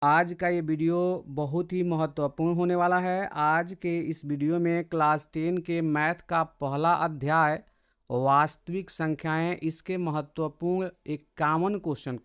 आज का ये वीडियो बहुत ही महत्वपूर्ण होने वाला है। आज के इस वीडियो में क्लास 10 के मैथ का पहला अध्याय वास्तविक संख्याएं, इसके महत्वपूर्ण 51 क्वेश्चन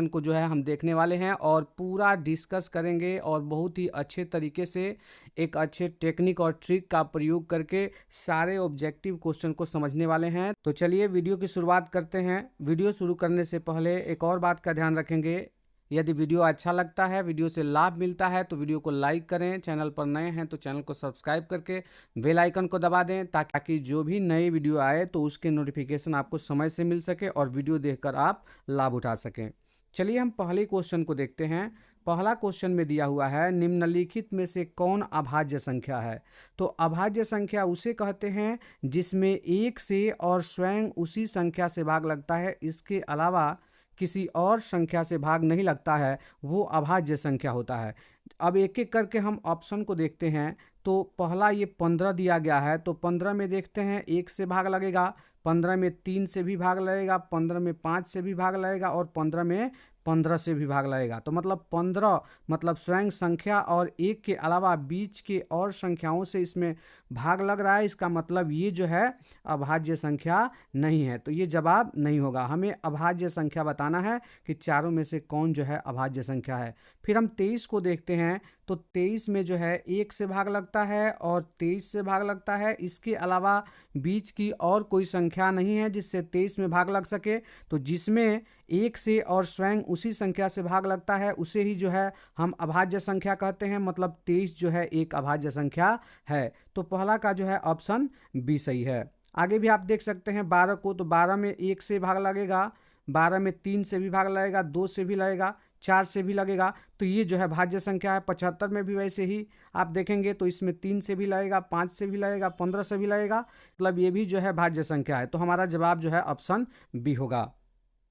को जो है हम देखने वाले हैं और पूरा डिस्कस करेंगे और बहुत ही अच्छे तरीके से एक अच्छे टेक्निक और ट्रिक का प्रयोग करके सारे ऑब्जेक्टिव क्वेश्चन को समझने वाले हैं। तो चलिए वीडियो की शुरुआत करते हैं। वीडियो शुरू करने से पहले एक और बात का ध्यान रखेंगे, यदि वीडियो अच्छा लगता है, वीडियो से लाभ मिलता है तो वीडियो को लाइक करें। चैनल पर नए हैं तो चैनल को सब्सक्राइब करके बेल आइकन को दबा दें ताकि जो भी नई वीडियो आए तो उसके नोटिफिकेशन आपको समय से मिल सके और वीडियो देखकर आप लाभ उठा सकें। चलिए हम पहले क्वेश्चन को देखते हैं। पहला क्वेश्चन में दिया हुआ है, निम्नलिखित में से कौन अभाज्य संख्या है। तो अभाज्य संख्या उसे कहते हैं जिसमें एक से और स्वयं उसी संख्या से भाग लगता है, इसके अलावा किसी और संख्या से भाग नहीं लगता है, वो अभाज्य संख्या होता है। अब एक एक करके हम ऑप्शन को देखते हैं। तो पहला ये 15 दिया गया है, तो 15 में देखते हैं 1 से भाग लगेगा, 15 में 3 से भी भाग लगेगा, 15 में 5 से भी भाग लगेगा और 15 में 15 से भी भाग लगेगा। तो मतलब 15 मतलब स्वयं संख्या और 1 के अलावा बीच के और संख्याओं से इसमें भाग लग रहा है, इसका मतलब ये जो है अभाज्य संख्या नहीं है। तो ये जवाब नहीं होगा। हमें अभाज्य संख्या बताना है कि चारों में से कौन जो है अभाज्य संख्या है। फिर हम 23 को देखते हैं। तो 23 में जो है 1 से भाग लगता है और 23 से भाग लगता है, इसके अलावा बीच की और कोई संख्या नहीं है जिससे 23 में भाग लग सके। तो जिसमें 1 से और स्वयं उसी संख्या से भाग लगता है उसे ही जो है हम अभाज्य संख्या कहते हैं। मतलब 23 जो है एक अभाज्य संख्या है। तो पहला का जो है ऑप्शन बी सही है। आगे भी आप देख सकते हैं 12 को, तो 12 में 1 से भाग लगेगा, 12 में 3 से भी भाग लगेगा, 2 से भी लगेगा, 4 से भी लगेगा। तो ये जो है भाज्य संख्या है। 75 में भी वैसे ही आप देखेंगे तो इसमें 3 से भी लगेगा, 5 से भी लगेगा, 15 से भी लगेगा, मतलब ये भी जो है भाज्य संख्या है। तो हमारा जवाब जो है ऑप्शन बी होगा।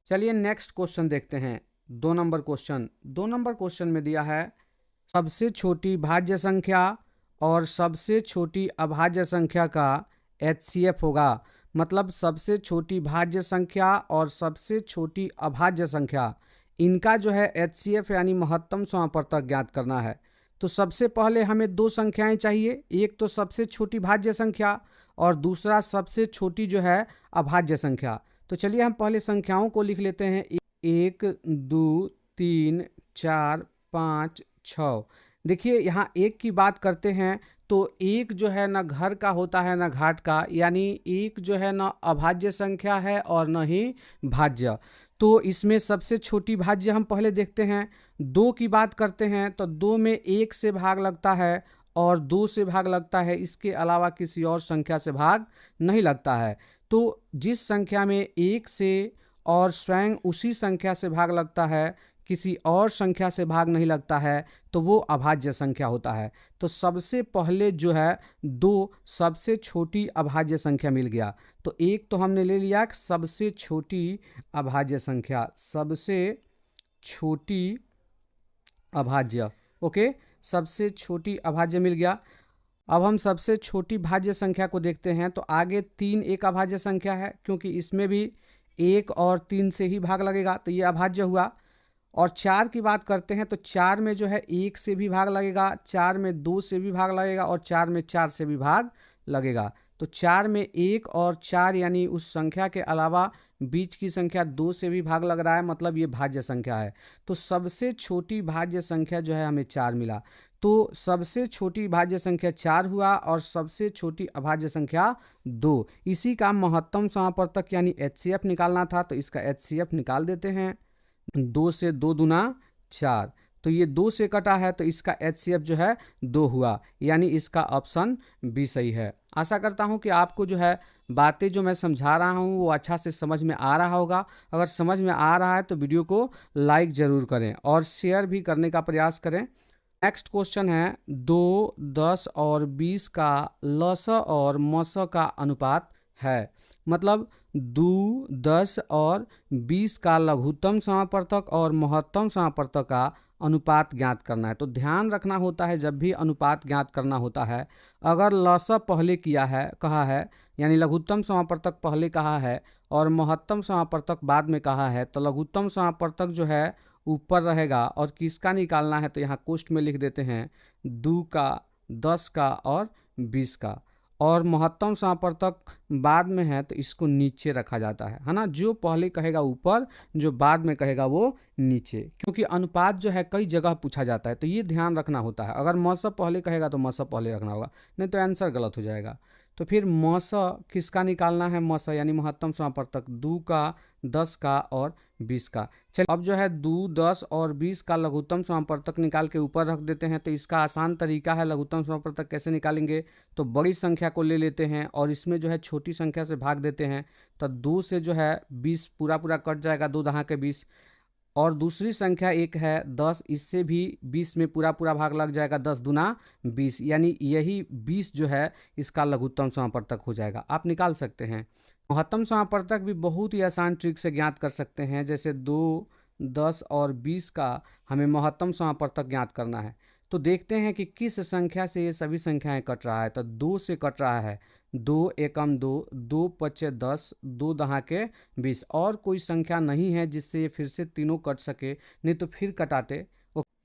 चलिए नेक्स्ट क्वेश्चन देखते हैं। 2 नंबर क्वेश्चन। 2 नंबर क्वेश्चन में दिया है, सबसे छोटी भाज्य संख्या और सबसे छोटी अभाज्य संख्या का HCF होगा। मतलब सबसे छोटी भाज्य संख्या और सबसे छोटी अभाज्य संख्या, इनका जो है HCF यानी महत्तम समापवर्तक ज्ञात करना है। तो सबसे पहले हमें 2 संख्याएं चाहिए, एक तो सबसे छोटी भाज्य संख्या और दूसरा सबसे छोटी जो है अभाज्य संख्या। तो चलिए हम पहले संख्याओं को लिख लेते हैं। 1 2 3 4 5 6। देखिए यहाँ 1 की बात करते हैं तो 1 जो है ना घर का होता है ना घाट का, यानी 1 जो है ना अभाज्य संख्या है और न ही भाज्य। तो इसमें सबसे छोटी भाज्य हम पहले देखते हैं। 2 की बात करते हैं तो 2 में 1 से भाग लगता है और 2 से भाग लगता है, इसके अलावा किसी और संख्या से भाग नहीं लगता है। तो जिस संख्या में 1 से और स्वयं उसी संख्या से भाग लगता है, किसी और संख्या से भाग नहीं लगता है, तो वो अभाज्य संख्या होता है। तो सबसे पहले जो है 2 सबसे छोटी अभाज्य संख्या मिल गया। तो एक तो हमने ले लिया सबसे छोटी अभाज्य संख्या, सबसे छोटी अभाज्य, ओके, सबसे छोटी अभाज्य मिल गया। अब हम सबसे छोटी भाज्य संख्या को देखते हैं। तो आगे 3 एक अभाज्य संख्या है, क्योंकि इसमें भी 1 और 3 से ही भाग लगेगा, तो ये अभाज्य हुआ। और 4 की बात करते हैं तो 4 में जो है 1 से भी भाग लगेगा, 4 में 2 से भी भाग लगेगा और 4 में 4 से भी भाग लगेगा। तो 4 में 1 और 4 यानी उस संख्या के अलावा बीच की संख्या 2 से भी भाग लग रहा है, मतलब ये भाज्य संख्या है। तो सबसे छोटी भाज्य संख्या जो है हमें 4 मिला। तो सबसे छोटी भाज्य संख्या 4 हुआ और सबसे छोटी अभाज्य संख्या 2। इसी का महत्तम समापवर्तक यानी HCF निकालना था, तो इसका HCF निकाल देते हैं। 2 से 2 दूना 4, तो ये 2 से कटा है तो इसका HCF जो है 2 हुआ, यानी इसका ऑप्शन बी सही है। आशा करता हूँ कि आपको जो है बातें जो मैं समझा रहा हूँ वो अच्छा से समझ में आ रहा होगा। अगर समझ में आ रहा है तो वीडियो को लाइक ज़रूर करें और शेयर भी करने का प्रयास करें। नेक्स्ट क्वेश्चन है, 2, 10 और 20 का लस और मस का अनुपात है। मतलब 2, 10 और 20 का लघुत्तम समापवर्तक और महत्तम समापवर्तक का अनुपात ज्ञात करना है। तो ध्यान रखना होता है जब भी अनुपात ज्ञात करना होता है, अगर लस पहले कहा है यानी लघुत्तम समापवर्तक पहले कहा है और महत्तम समापवर्तक बाद में कहा है, तो लघुत्तम समापवर्तक जो है ऊपर रहेगा और किसका निकालना है तो यहाँ कोष्ठ में लिख देते हैं 2 का, 10 का और 20 का। और महत्तम समापवर्तक बाद में है तो इसको नीचे रखा जाता है ना। जो पहले कहेगा ऊपर, जो बाद में कहेगा वो नीचे, क्योंकि अनुपात जो है कई जगह पूछा जाता है तो ये ध्यान रखना होता है। अगर म स पहले कहेगा तो म स पहले रखना होगा, नहीं तो आंसर गलत हो जाएगा। तो फिर म स किसका निकालना है, म स यानी महत्तम समापवर्तक 2 का, 10 का और 20 का। चलिए अब जो है 2, 10 और 20 का लघुत्तम समापवर्तक निकाल के ऊपर रख देते हैं। तो इसका आसान तरीका है, लघुत्तम समापवर्तक कैसे निकालेंगे तो बड़ी संख्या को ले लेते हैं और इसमें जो है छोटी संख्या से भाग देते हैं। तो 2 से जो है 20 पूरा पूरा कट जाएगा, 2 दहा के 20। और दूसरी संख्या एक है 10, इससे भी 20 में पूरा पूरा भाग लग जाएगा, 10 दूना 20, यानी यही 20 जो है इसका लघुत्तम समापवर्तक हो जाएगा। आप निकाल सकते हैं। महत्तम समापवर्तक भी बहुत ही आसान ट्रिक से ज्ञात कर सकते हैं। जैसे 2, 10 और 20 का हमें महत्तम समापवर्तक ज्ञात करना है तो देखते हैं कि किस संख्या से ये सभी संख्याएं कट रहा है। तो 2 से कट रहा है, 2 एकम 2, 2 पचे 10, 2 दहा के 20। और कोई संख्या नहीं है जिससे ये फिर से तीनों कट सके, नहीं तो फिर कटाते।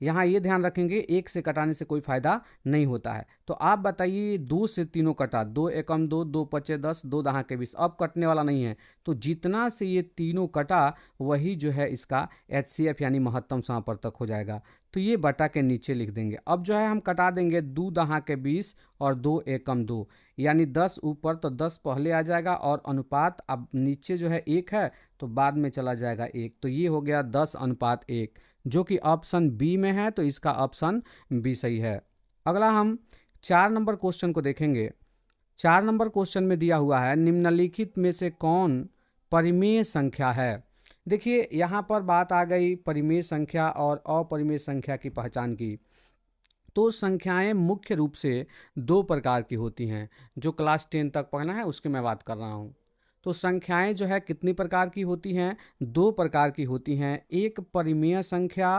यहाँ ये ध्यान रखेंगे, एक से कटाने से कोई फायदा नहीं होता है। तो आप बताइए 2 से तीनों कटा, 2 एकम 2, 2 पचे 10, 2 दहा के 20, अब कटने वाला नहीं है। तो जितना से ये तीनों कटा वही जो है इसका HCF यानी महत्तम समापवर्तक हो जाएगा। तो ये बटा के नीचे लिख देंगे। अब जो है हम कटा देंगे 2 दहा के 20 और 2 एकम 2, यानी 10 ऊपर तो 10 पहले आ जाएगा और अनुपात अब नीचे जो है 1 है तो बाद में चला जाएगा 1। तो ये हो गया 10:1, जो कि ऑप्शन बी में है। तो इसका ऑप्शन बी सही है। अगला हम 4 नंबर क्वेश्चन को देखेंगे। 4 नंबर क्वेश्चन में दिया हुआ है निम्नलिखित में से कौन परिमेय संख्या है। देखिए यहाँ पर बात आ गई परिमेय संख्या और अपरिमेय संख्या की पहचान की। तो संख्याएं मुख्य रूप से 2 प्रकार की होती हैं। जो क्लास 10 तक पढ़ना है उसकी मैं बात कर रहा हूँ। तो संख्याएं जो है कितनी प्रकार की होती हैं, 2 प्रकार की होती हैं। एक परिमेय संख्या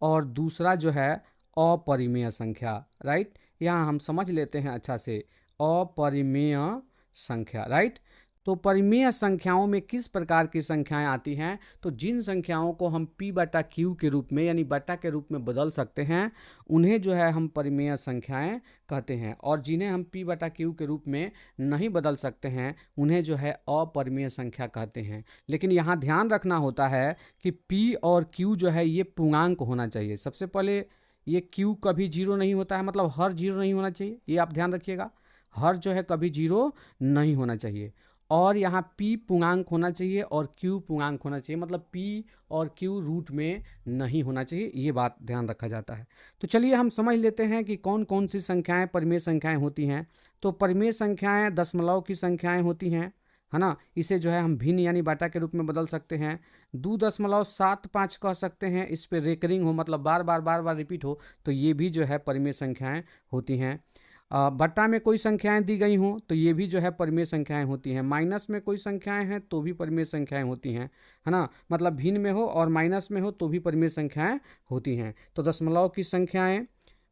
और दूसरा जो है अपरिमेय संख्या। राइट, यहाँ हम समझ लेते हैं अच्छा से, अपरिमेय संख्या। राइट, तो परिमेय संख्याओं में किस प्रकार की संख्याएं आती हैं, तो जिन संख्याओं को हम p/q के रूप में यानी बटा के रूप में बदल सकते हैं उन्हें जो है हम परिमेय संख्याएं कहते हैं, और जिन्हें हम p/q के रूप में नहीं बदल सकते हैं उन्हें जो है अपरिमेय संख्या कहते हैं। लेकिन यहाँ ध्यान रखना होता है कि p और q जो है ये पूर्णांक होना चाहिए। सबसे पहले ये q कभी 0 नहीं होता है, मतलब हर 0 नहीं होना चाहिए, ये आप ध्यान रखिएगा। हर जो है कभी 0 नहीं होना चाहिए। और यहाँ p पूर्णांक होना चाहिए और q पूर्णांक होना चाहिए, मतलब p और q रूट में नहीं होना चाहिए, ये बात ध्यान रखा जाता है। तो चलिए हम समझ लेते हैं कि कौन कौन सी संख्याएं परिमेय संख्याएं होती हैं। तो परिमेय संख्याएं दशमलव की संख्याएं होती हैं, है ना। इसे जो है हम भिन्न यानी बाटा के रूप में बदल सकते हैं। 2.75 कह सकते हैं, इस पे रेकरिंग हो मतलब बार बार रिपीट हो तो ये भी जो है परिमेय संख्याएं होती हैं। बट्टा में कोई संख्याएं दी गई हों तो ये भी जो है परिमेय संख्याएं होती हैं। माइनस में कोई संख्याएं हैं तो भी परिमेय संख्याएं होती हैं, है ना। मतलब भिन्न में हो और माइनस में हो तो भी परिमेय संख्याएं होती हैं। तो दशमलव की संख्याएं,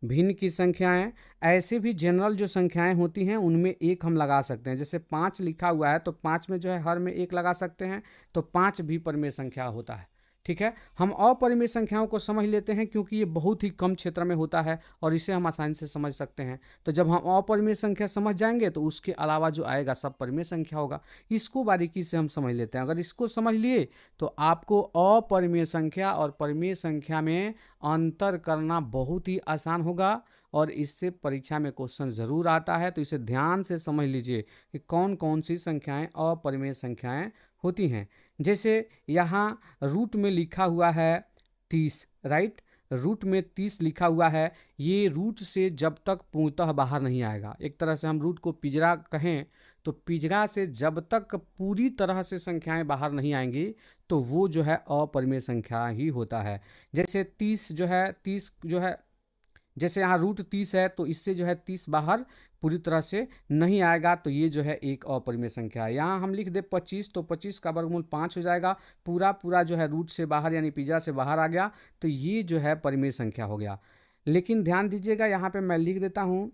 भिन्न की संख्याएं, ऐसे भी जनरल जो संख्याएं होती हैं उनमें एक हम लगा सकते हैं। जैसे 5 लिखा हुआ है तो 5 में जो है हर में 1 लगा सकते हैं, तो 5 भी परिमेय संख्या होता है। ठीक है, हम अपरिमेय संख्याओं को समझ लेते हैं क्योंकि ये बहुत ही कम क्षेत्र में होता है और इसे हम आसानी से समझ सकते हैं। तो जब हम अपरिमेय संख्या समझ जाएंगे तो उसके अलावा जो आएगा सब परिमेय संख्या होगा। इसको बारीकी से हम समझ लेते हैं। अगर इसको समझ लिए तो आपको अपरिमेय संख्या और परिमेय संख्या में अंतर करना बहुत ही आसान होगा और इससे परीक्षा में क्वेश्चन ज़रूर आता है। तो इसे ध्यान से समझ लीजिए कि कौन कौन सी संख्याएं अपरिमेय संख्याएं होती हैं। जैसे यहाँ रूट में लिखा हुआ है 30, राइट, रूट में 30 लिखा हुआ है। ये रूट से जब तक पूर्णतः बाहर नहीं आएगा, एक तरह से हम रूट को पिंजरा कहें तो पिंजरा से जब तक पूरी तरह से संख्याएं बाहर नहीं आएंगी तो वो जो है अपरिमेय संख्या ही होता है। जैसे 30 जो है जैसे यहाँ रूट 30 है तो इससे जो है 30 बाहर पूरी तरह से नहीं आएगा, तो ये जो है एक अपरिमेय संख्या है। यहाँ हम लिख दे 25 तो 25 का वर्गमूल 5 हो जाएगा, पूरा जो है रूट से बाहर यानी पिंजरा से बाहर आ गया, तो ये जो है परिमेय संख्या हो गया। लेकिन ध्यान दीजिएगा यहाँ पे मैं लिख देता हूँ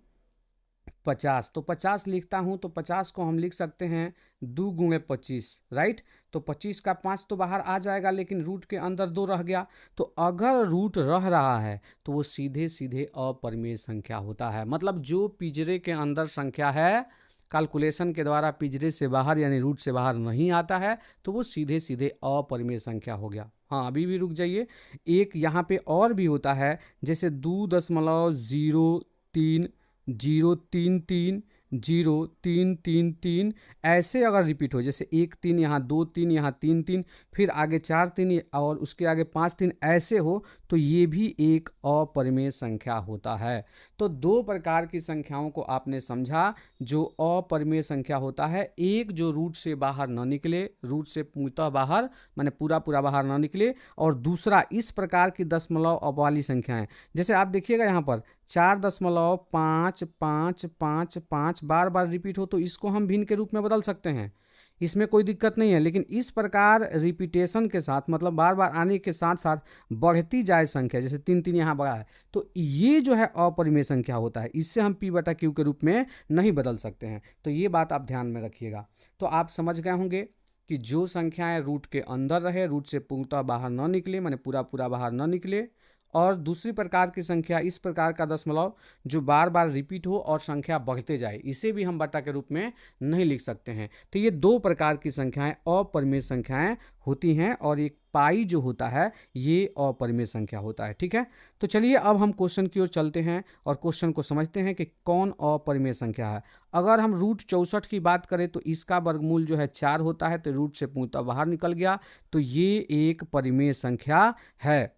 50, तो 50 लिखता हूँ तो 50 को हम लिख सकते हैं 2 गुणे 25, राइट। तो 25 का 5 तो बाहर आ जाएगा, लेकिन रूट के अंदर 2 रह गया। तो अगर रूट रह रहा है तो वो सीधे सीधे अपरिमेय संख्या होता है। मतलब जो पिंजरे के अंदर संख्या है, कैलकुलेशन के द्वारा पिंजरे से बाहर यानी रूट से बाहर नहीं आता है, तो वो सीधे सीधे अपरिमेय संख्या हो गया। हाँ, अभी भी रुक जाइए। एक यहाँ पे और भी होता है, जैसे 2.033 ऐसे अगर रिपीट हो, जैसे 1 3 यहाँ 2 3 यहाँ 3 3, फिर आगे 4 3 और उसके आगे 5 3 ऐसे हो, तो ये भी एक अपरिमेय संख्या होता है। तो दो प्रकार की संख्याओं को आपने समझा जो अपरिमेय संख्या होता है। एक जो रूट से बाहर न निकले, रूट से पूर्णतः बाहर माने पूरा पूरा बाहर न निकले, और दूसरा इस प्रकार की दशमलव वाली संख्याएं, जैसे आप देखिएगा यहाँ पर 4.55555 बार बार रिपीट हो, तो इसको हम भिन्न के रूप में बदल सकते हैं, इसमें कोई दिक्कत नहीं है। लेकिन इस प्रकार रिपीटेशन के साथ, मतलब बार बार आने के साथ साथ बढ़ती जाए संख्या, जैसे 3 3 यहाँ बढ़ा है, तो ये जो है अपरिमेय संख्या होता है। इससे हम p/q के रूप में नहीं बदल सकते हैं। तो ये बात आप ध्यान में रखिएगा। तो आप समझ गए होंगे कि जो संख्याएं रूट के अंदर रहे, रूट से पूर्णतः बाहर न निकले, माने पूरा पूरा बाहर न निकले, और दूसरी प्रकार की संख्या इस प्रकार का दशमलव जो बार बार रिपीट हो और संख्या बढ़ते जाए, इसे भी हम बटा के रूप में नहीं लिख सकते हैं। तो ये दो प्रकार की संख्याएं अपरिमेय संख्याएं होती हैं, और एक पाई जो होता है ये अपरिमेय संख्या होता है। ठीक है, तो चलिए अब हम क्वेश्चन की ओर चलते हैं और क्वेश्चन को समझते हैं कि कौन अपरिमेय संख्या है। अगर हम रूट 64 की बात करें तो इसका वर्गमूल जो है 4 होता है, तो रूट से पूर्णतः बाहर निकल गया, तो ये एक परिमेय संख्या है।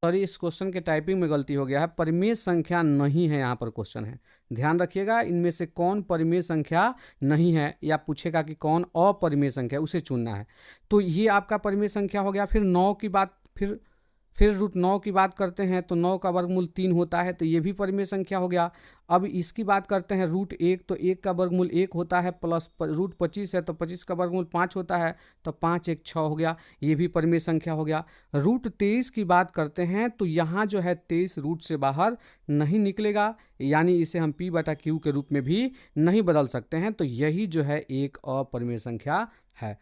सॉरी, इस क्वेश्चन के टाइपिंग में गलती हो गया है, परिमेय संख्या नहीं है, यहाँ पर क्वेश्चन है, ध्यान रखिएगा। इनमें से कौन परिमेय संख्या नहीं है, या पूछेगा कि कौन अपरिमेय संख्या, उसे चुनना है। तो ये आपका परिमेय संख्या हो गया। फिर 9 की बात, फिर रूट 9 की बात करते हैं तो 9 का वर्गमूल 3 होता है, तो ये भी परिमेय संख्या हो गया। अब इसकी बात करते हैं रूट 1, तो 1 का वर्गमूल 1 होता है, प्लस रूट 25 है तो 25 का वर्गमूल 5 होता है, तो 5 1 6 हो गया, ये भी परिमेय संख्या हो गया। रूट 23 की बात करते हैं तो यहाँ जो है 23 रूट से बाहर नहीं निकलेगा, यानी इसे हम p/q के रूप में भी नहीं बदल सकते हैं, तो यही जो है एक अपरिमेय संख्या है।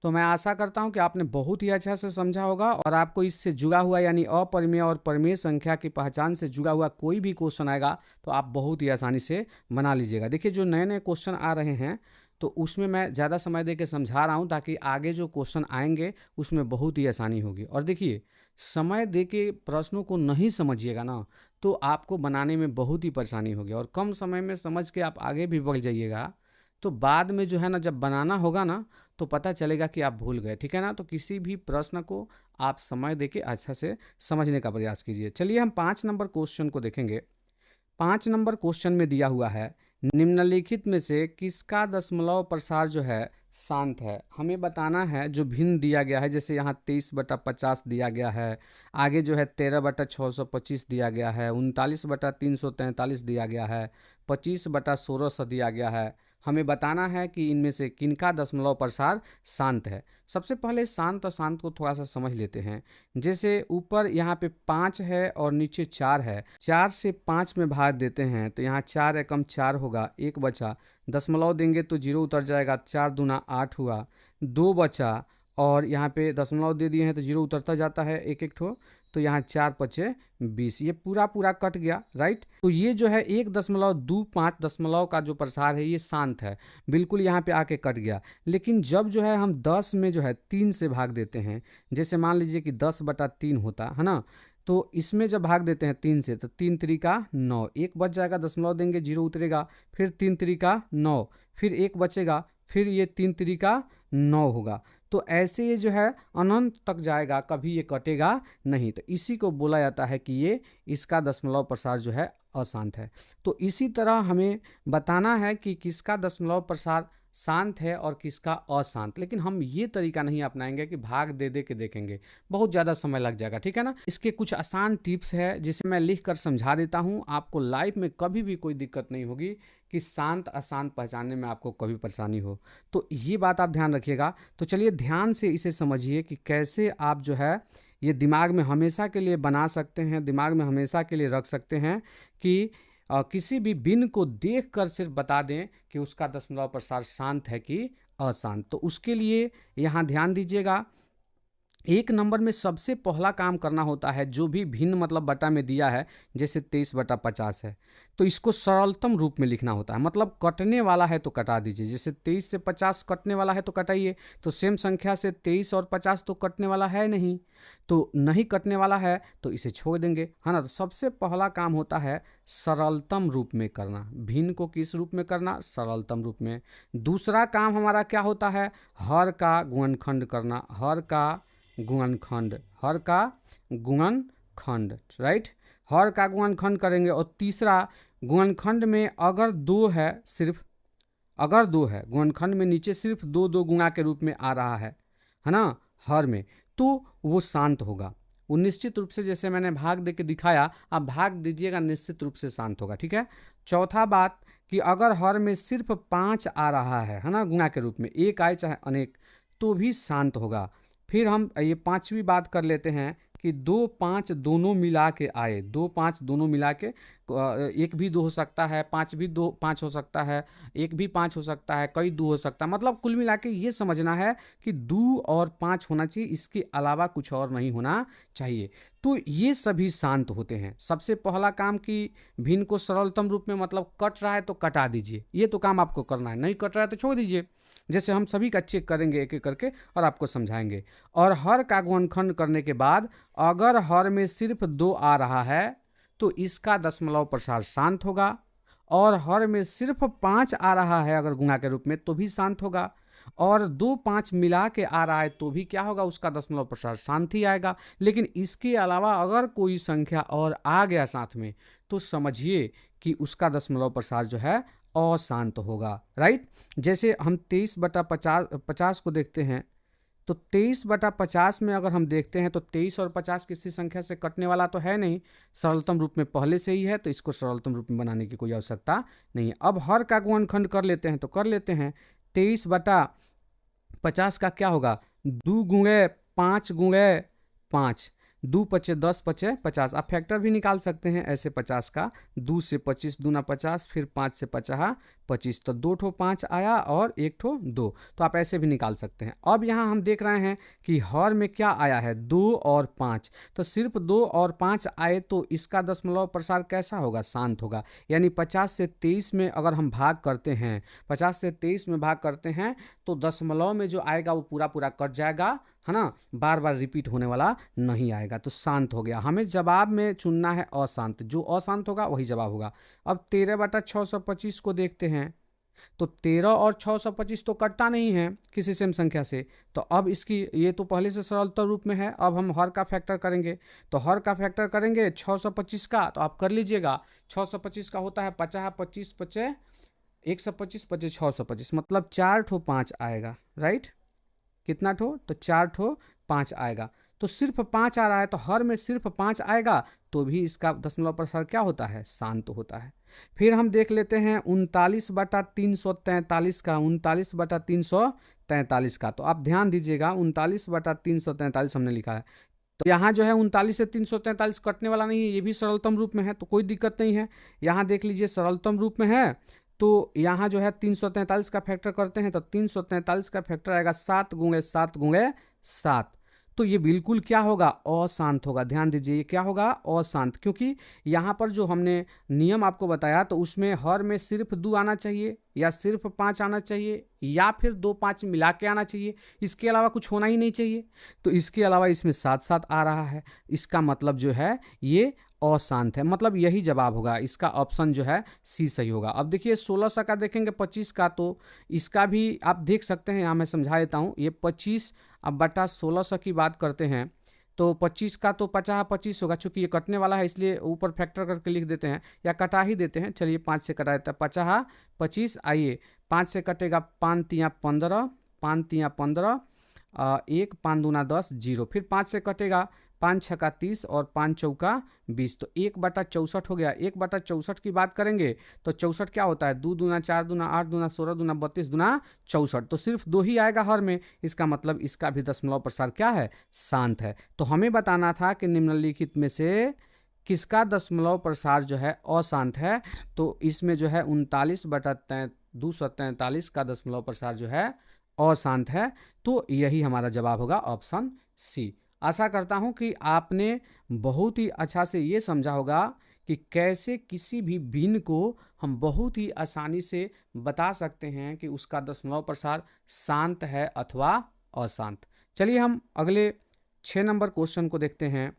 तो मैं आशा करता हूं कि आपने बहुत ही अच्छा से समझा होगा, और आपको इससे जुड़ा हुआ यानी अपरिमेय और परिमेय संख्या की पहचान से जुड़ा हुआ कोई भी क्वेश्चन आएगा तो आप बहुत ही आसानी से बना लीजिएगा। देखिए, जो नए नए क्वेश्चन आ रहे हैं तो उसमें मैं ज़्यादा समय दे के समझा रहा हूँ, ताकि आगे जो क्वेश्चन आएंगे उसमें बहुत ही आसानी होगी। और देखिए, समय दे के प्रश्नों को नहीं समझिएगा ना, तो आपको बनाने में बहुत ही परेशानी होगी, और कम समय में समझ के आप आगे भी बढ़ जाइएगा, तो बाद में जो है ना, जब बनाना होगा ना, तो पता चलेगा कि आप भूल गए। ठीक है ना, तो किसी भी प्रश्न को आप समय देके अच्छा से समझने का प्रयास कीजिए। चलिए हम 5 नंबर क्वेश्चन को देखेंगे। 5 नंबर क्वेश्चन में दिया हुआ है, निम्नलिखित में से किसका दशमलव प्रसार जो है शांत है। हमें बताना है जो भिन्न दिया गया है, जैसे यहाँ 23/50 दिया गया है, आगे जो है 13/625 दिया गया है, 39/343 दिया गया है, 25/1600 दिया गया है। हमें बताना है कि इनमें से किनका दशमलव प्रसार शांत है। सबसे पहले शांत अशांत को थोड़ा सा समझ लेते हैं। जैसे ऊपर यहाँ पे 5 है और नीचे 4 है, 4 से 5 में भाग देते हैं तो यहाँ 4 एकम 4 होगा, 1 बचा, दशमलव देंगे तो 0 उतर जाएगा, 4 दूना 8 हुआ, 2 बचा, और यहाँ पे दशमलव दे दिए हैं तो 0 उतरता जाता है एक एक ठो, तो यहाँ 4 पचे 20, ये पूरा पूरा कट गया, राइट। तो ये जो है 1.25 दशमलव का जो प्रसार है ये शांत है, बिल्कुल यहाँ पे आके कट गया। लेकिन जब जो है हम 10 में जो है 3 से भाग देते हैं, जैसे मान लीजिए कि 10/3 होता है ना, तो इसमें जब भाग देते हैं 3 से, तो 3 3 9, 1 बच जाएगा, दशमलव देंगे 0 उतरेगा, फिर 3 3 9, फिर 1 बचेगा, फिर ये 3 3 9 होगा। तो ऐसे ये जो है अनंत तक जाएगा, कभी ये कटेगा नहीं। तो इसी को बोला जाता है कि ये इसका दशमलव प्रसार जो है अशांत है। तो इसी तरह हमें बताना है कि किसका दशमलव प्रसार शांत है और किसका अशांत। लेकिन हम ये तरीका नहीं अपनाएंगे कि भाग दे दे के देखेंगे, बहुत ज़्यादा समय लग जाएगा। ठीक है ना, इसके कुछ आसान टिप्स है जिसे मैं लिख कर समझा देता हूँ, आपको लाइफ में कभी भी कोई दिक्कत नहीं होगी कि शांत अशांत पहचानने में आपको कभी परेशानी हो। तो ये बात आप ध्यान रखिएगा। तो चलिए ध्यान से इसे समझिए कि कैसे आप जो है ये दिमाग में हमेशा के लिए बना सकते हैं, दिमाग में हमेशा के लिए रख सकते हैं कि किसी भी भिन्न को देखकर सिर्फ बता दें कि उसका दशमलव प्रसार शांत है कि अशांत। तो उसके लिए यहाँ ध्यान दीजिएगा, एक नंबर में सबसे पहला काम करना होता है, जो भी भिन्न मतलब बटा में दिया है, जैसे 23/50 है तो इसको सरलतम रूप में लिखना होता है। मतलब कटने वाला है तो कटा दीजिए, जैसे 23 से 50 कटने वाला है तो कटाइए। तो सेम संख्या से 23 और 50 तो कटने वाला है नहीं, तो नहीं कटने वाला है तो इसे छोड़ देंगे, है ना। तो सबसे पहला काम होता है सरलतम रूप में करना। भिन्न को किस रूप में करना? सरलतम रूप में। दूसरा काम हमारा क्या होता है? हर का गुणनखंड करना। हर का गुणनखंड, हर का गुणनखंड, राइट। हर का गुणनखंड करेंगे। और तीसरा, गुणनखंड में अगर 2 है, सिर्फ अगर 2 है, गुणनखंड में नीचे सिर्फ 2 गुणा के रूप में आ रहा है ना, हर में, तो वो शांत होगा। वो निश्चित रूप से, जैसे मैंने भाग दे के दिखाया, आप भाग दीजिएगा, निश्चित रूप से शांत होगा, ठीक है। चौथा बात कि अगर हर में सिर्फ 5 आ रहा है ना, गुणा के रूप में, एक आए चाहे अनेक, तो भी शांत होगा। फिर हम ये पांचवी बात कर लेते हैं कि 2, 5 दोनों मिला के आए। 2, 5 दोनों मिला के, एक भी 2 हो सकता है, 5 भी 5 हो सकता है, एक भी 5 हो सकता है, कई 2 हो सकता है। मतलब कुल मिला के ये समझना है कि 2 और 5 होना चाहिए, इसके अलावा कुछ और नहीं होना चाहिए। तो ये सभी शांत होते हैं। सबसे पहला काम कि भिन्न को सरलतम रूप में, मतलब कट रहा है तो कटा दीजिए, ये तो काम आपको करना है। नहीं कट रहा है तो छोड़ दीजिए, जैसे हम सभी का चेक करेंगे एक एक करके और आपको समझाएंगे। और हर का गुणनखंड करने के बाद अगर हर में सिर्फ 2 आ रहा है तो इसका दशमलव प्रसार शांत होगा। और हर में सिर्फ 5 आ रहा है अगर गुणा के रूप में, तो भी शांत होगा। और 2, 5 मिला के आ रहा है तो भी क्या होगा? उसका दशमलव प्रसार शांत ही आएगा। लेकिन इसके अलावा अगर कोई संख्या और आ गया साथ में, तो समझिए कि उसका दशमलव प्रसार जो है अशांत होगा, राइट। जैसे हम 23/50 को देखते हैं, तो 23/50 में अगर हम देखते हैं तो 23 और 50 किसी संख्या से कटने वाला तो है नहीं, सरलतम रूप में पहले से ही है, तो इसको सरलतम रूप में बनाने की कोई आवश्यकता नहीं है। अब हर का गुणनखंड कर लेते हैं, तो कर लेते हैं। 23/50 का क्या होगा? 2 गुणे 5 गुणे 5, 2 पचे 10 पचे 50। आप फैक्टर भी निकाल सकते हैं ऐसे 50 का। 2 से 25 दूना 50, फिर 5 से 50 25, तो 2 ठो 5 आया और 1 ठो 2, तो आप ऐसे भी निकाल सकते हैं। अब यहाँ हम देख रहे हैं कि हर में क्या आया है? 2 और 5, तो सिर्फ 2 और 5 आए तो इसका दशमलव प्रसार कैसा होगा? शांत होगा। यानी 50 से 23 में अगर हम भाग करते हैं, 50 से 23 में भाग करते हैं, तो दशमलव में जो आएगा वो पूरा पूरा कट जाएगा, है ना, बार बार रिपीट होने वाला नहीं आएगा, तो शांत हो गया। हमें जवाब में चुनना है अशांत, जो अशांत होगा वही जवाब होगा। अब 13/625 को देखते हैं, तो 13 और 625 तो कटता नहीं है किसी सेम संख्या से, तो अब इसकी, ये तो पहले से सरलतम रूप में है। अब हम हर का फैक्टर करेंगे, तो हर का फैक्टर करेंगे 625 का, तो आप कर लीजिएगा। 625 का होता है 50, 25 पचे 125 पचे 625, मतलब 4 ठो 5 आएगा, राइट। कितना ठो? तो 4 ठो 5 आएगा। तो सिर्फ 5 आ रहा है, तो हर में सिर्फ 5 आएगा तो भी इसका दशमलव प्रसार क्या होता है? शांत होता है। फिर हम देख लेते हैं 39/343 का, 39/343 का। तो आप ध्यान दीजिएगा, 39/343 हमने लिखा है, तो यहाँ जो है 39 से 343 कटने वाला नहीं है, ये भी सरलतम रूप में है, तो कोई दिक्कत नहीं है। यहाँ देख लीजिए सरलतम रूप में है, तो यहाँ जो है 343 का फैक्टर करते हैं, तो 343 का फैक्टर आएगा 7 गुणे 7 गुणे 7, तो ये बिल्कुल क्या होगा? अशांत होगा। ध्यान दीजिए, ये क्या होगा? अशांत, क्योंकि यहाँ पर जो हमने नियम आपको बताया, तो उसमें हर में सिर्फ 2 आना चाहिए, या सिर्फ 5 आना चाहिए, या फिर 2, 5 मिला के आना चाहिए, इसके अलावा कुछ होना ही नहीं चाहिए। तो इसके अलावा इसमें 7 आ रहा है, इसका मतलब जो है ये अशांत है, मतलब यही जवाब होगा। इसका ऑप्शन जो है सी सही होगा। अब देखिए 1600 का देखेंगे 25 का, तो इसका भी आप देख सकते हैं, यहाँ मैं समझा देता हूँ। ये 25 अब बटा 1600 की बात करते हैं, तो 25 का तो 50/25 होगा, चूंकि ये कटने वाला है इसलिए ऊपर फैक्टर करके लिख देते हैं, या कटा ही देते हैं। चलिए 5 से कटा देता है, 50/25। आइए 5 से कटेगा 5 तिया 15, 5 तिया 15, 1 5 दूना 10 0, फिर 5 से कटेगा 5 छक्का 30 और 5 चौका 20, तो 1/64 हो गया। 1/64 की बात करेंगे तो 64 क्या होता है? 2 दूना 4 दूना 8 दूना 16 दूना 32 दूना 64, तो सिर्फ 2 ही आएगा हर में। इसका मतलब इसका भी दशमलव प्रसार क्या है? शांत है। तो हमें बताना था कि निम्नलिखित में से किसका दशमलव प्रसार जो है अशांत है? तो इसमें जो है 39/243 का दशमलव प्रसार जो है अशांत है। तो यही हमारा जवाब होगा ऑप्शन सी। आशा करता हूं कि आपने बहुत ही अच्छा से ये समझा होगा कि कैसे किसी भी भिन्न को हम बहुत ही आसानी से बता सकते हैं कि उसका दशमलव प्रसार शांत है अथवा अशांत। चलिए हम अगले 6 नंबर क्वेश्चन को देखते हैं।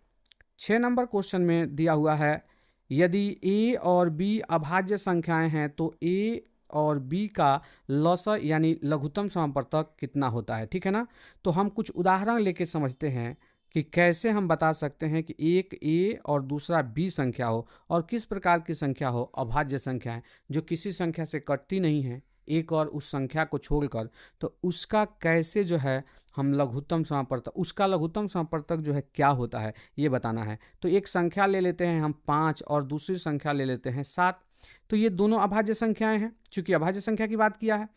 6 नंबर क्वेश्चन में दिया हुआ है, यदि ए और बी अभाज्य संख्याएं हैं तो ए और बी का लसअ यानी लघुत्तम समापवर्तक कितना होता है। ठीक है ना। तो हम कुछ उदाहरण लेके समझते हैं कि कैसे हम बता सकते हैं कि एक ए और दूसरा बी संख्या हो और किस प्रकार की संख्या हो, अभाज्य संख्याएं जो किसी संख्या से कटती नहीं है, एक और उस संख्या को छोड़कर, तो उसका कैसे जो है हम लघुत्तम समापवर्तक, उसका लघुत्तम समापवर्तक जो है क्या होता है ये बताना है। तो एक संख्या ले लेते हैं हम 5 और दूसरी संख्या ले लेते हैं 7। तो ये दोनों अभाज्य संख्याएं हैं। चूंकि अभाज्य संख्या की बात किया है,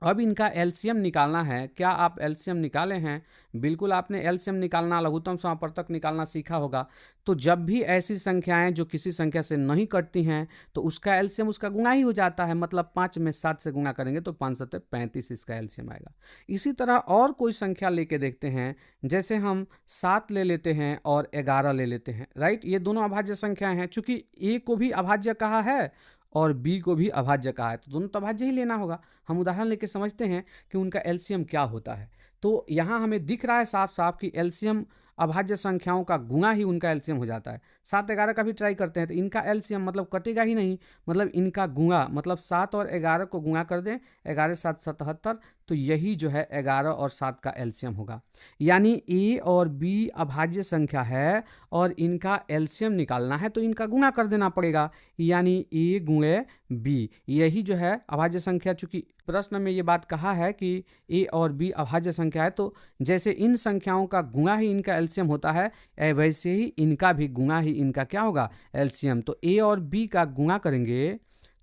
अब इनका एलसीएम निकालना है। क्या आप एलसीएम निकाले हैं? बिल्कुल, आपने एलसीएम निकालना, लघुत्तम समापवर्तक निकालना सीखा होगा। तो जब भी ऐसी संख्याएं जो किसी संख्या से नहीं कटती हैं तो उसका एलसीएम उसका गुणा ही हो जाता है। मतलब 5 में 7 से गुणा करेंगे तो 5 7 35 इसका एलसीएम आएगा। इसी तरह और कोई संख्या लेके देखते हैं, जैसे हम 7 ले लेते हैं और 11 ले लेते हैं। राइट, ये दोनों अभाज्य संख्याएं हैं। चूंकि ए को भी अभाज्य कहा है और बी को भी अभाज्य कहा है तो दोनों तो अभाज्य ही लेना होगा। हम उदाहरण लेके समझते हैं कि उनका एलसीएम क्या होता है। तो यहाँ हमें दिख रहा है साफ साफ कि एलसीएम अभाज्य संख्याओं का गुणा ही उनका एलसीएम हो जाता है। 7 11 का भी ट्राई करते हैं तो इनका एलसीएम मतलब कटेगा ही नहीं, मतलब इनका गुणा, मतलब 7 और 11 को गुणा कर दें, 11 7 77, तो यही जो है 11 और 7 का एलसीएम होगा। यानी ए और बी अभाज्य संख्या है और इनका एलसीएम निकालना है तो इनका गुणा कर देना पड़ेगा, यानी ए गुणे बी, यही जो है अभाज्य संख्या। चूंकि प्रश्न में ये बात कहा है कि ए और बी अभाज्य संख्या है, तो जैसे इन संख्याओं का गुणा ही इनका एलसीएम होता है, वैसे ही इनका भी गुणा ही इनका क्या होगा, एलसीएम। तो ए और बी का गुणा करेंगे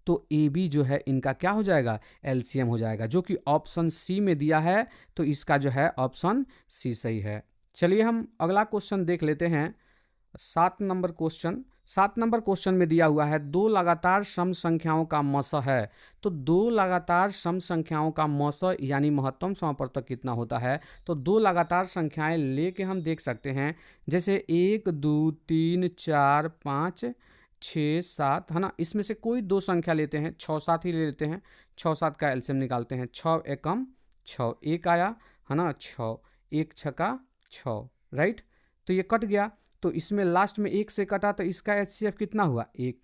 तो ए बी जो है इनका क्या हो जाएगा, एलसीएम हो जाएगा, जो कि ऑप्शन सी में दिया है। तो इसका जो है ऑप्शन सी सही है। चलिए हम अगला क्वेश्चन देख लेते हैं। 7 नंबर क्वेश्चन। 7 नंबर क्वेश्चन में दिया हुआ है, दो लगातार सम संख्याओं का मस है। तो दो लगातार सम संख्याओं का मस यानी महत्तम समापवर्तक कितना होता है। तो दो लगातार संख्याएं लेके हम देख सकते हैं, जैसे 1 2 3 4 5 6 7, है ना। इसमें से कोई दो संख्या लेते हैं, 6 7 ही ले लेते हैं। 6 7 का एलसीएम निकालते हैं। 6 एकम 6, एक आया, है ना, 6, एक छका 6, राइट। तो ये कट गया, तो इसमें लास्ट में एक से कटा तो इसका एचसीएफ कितना हुआ, 1।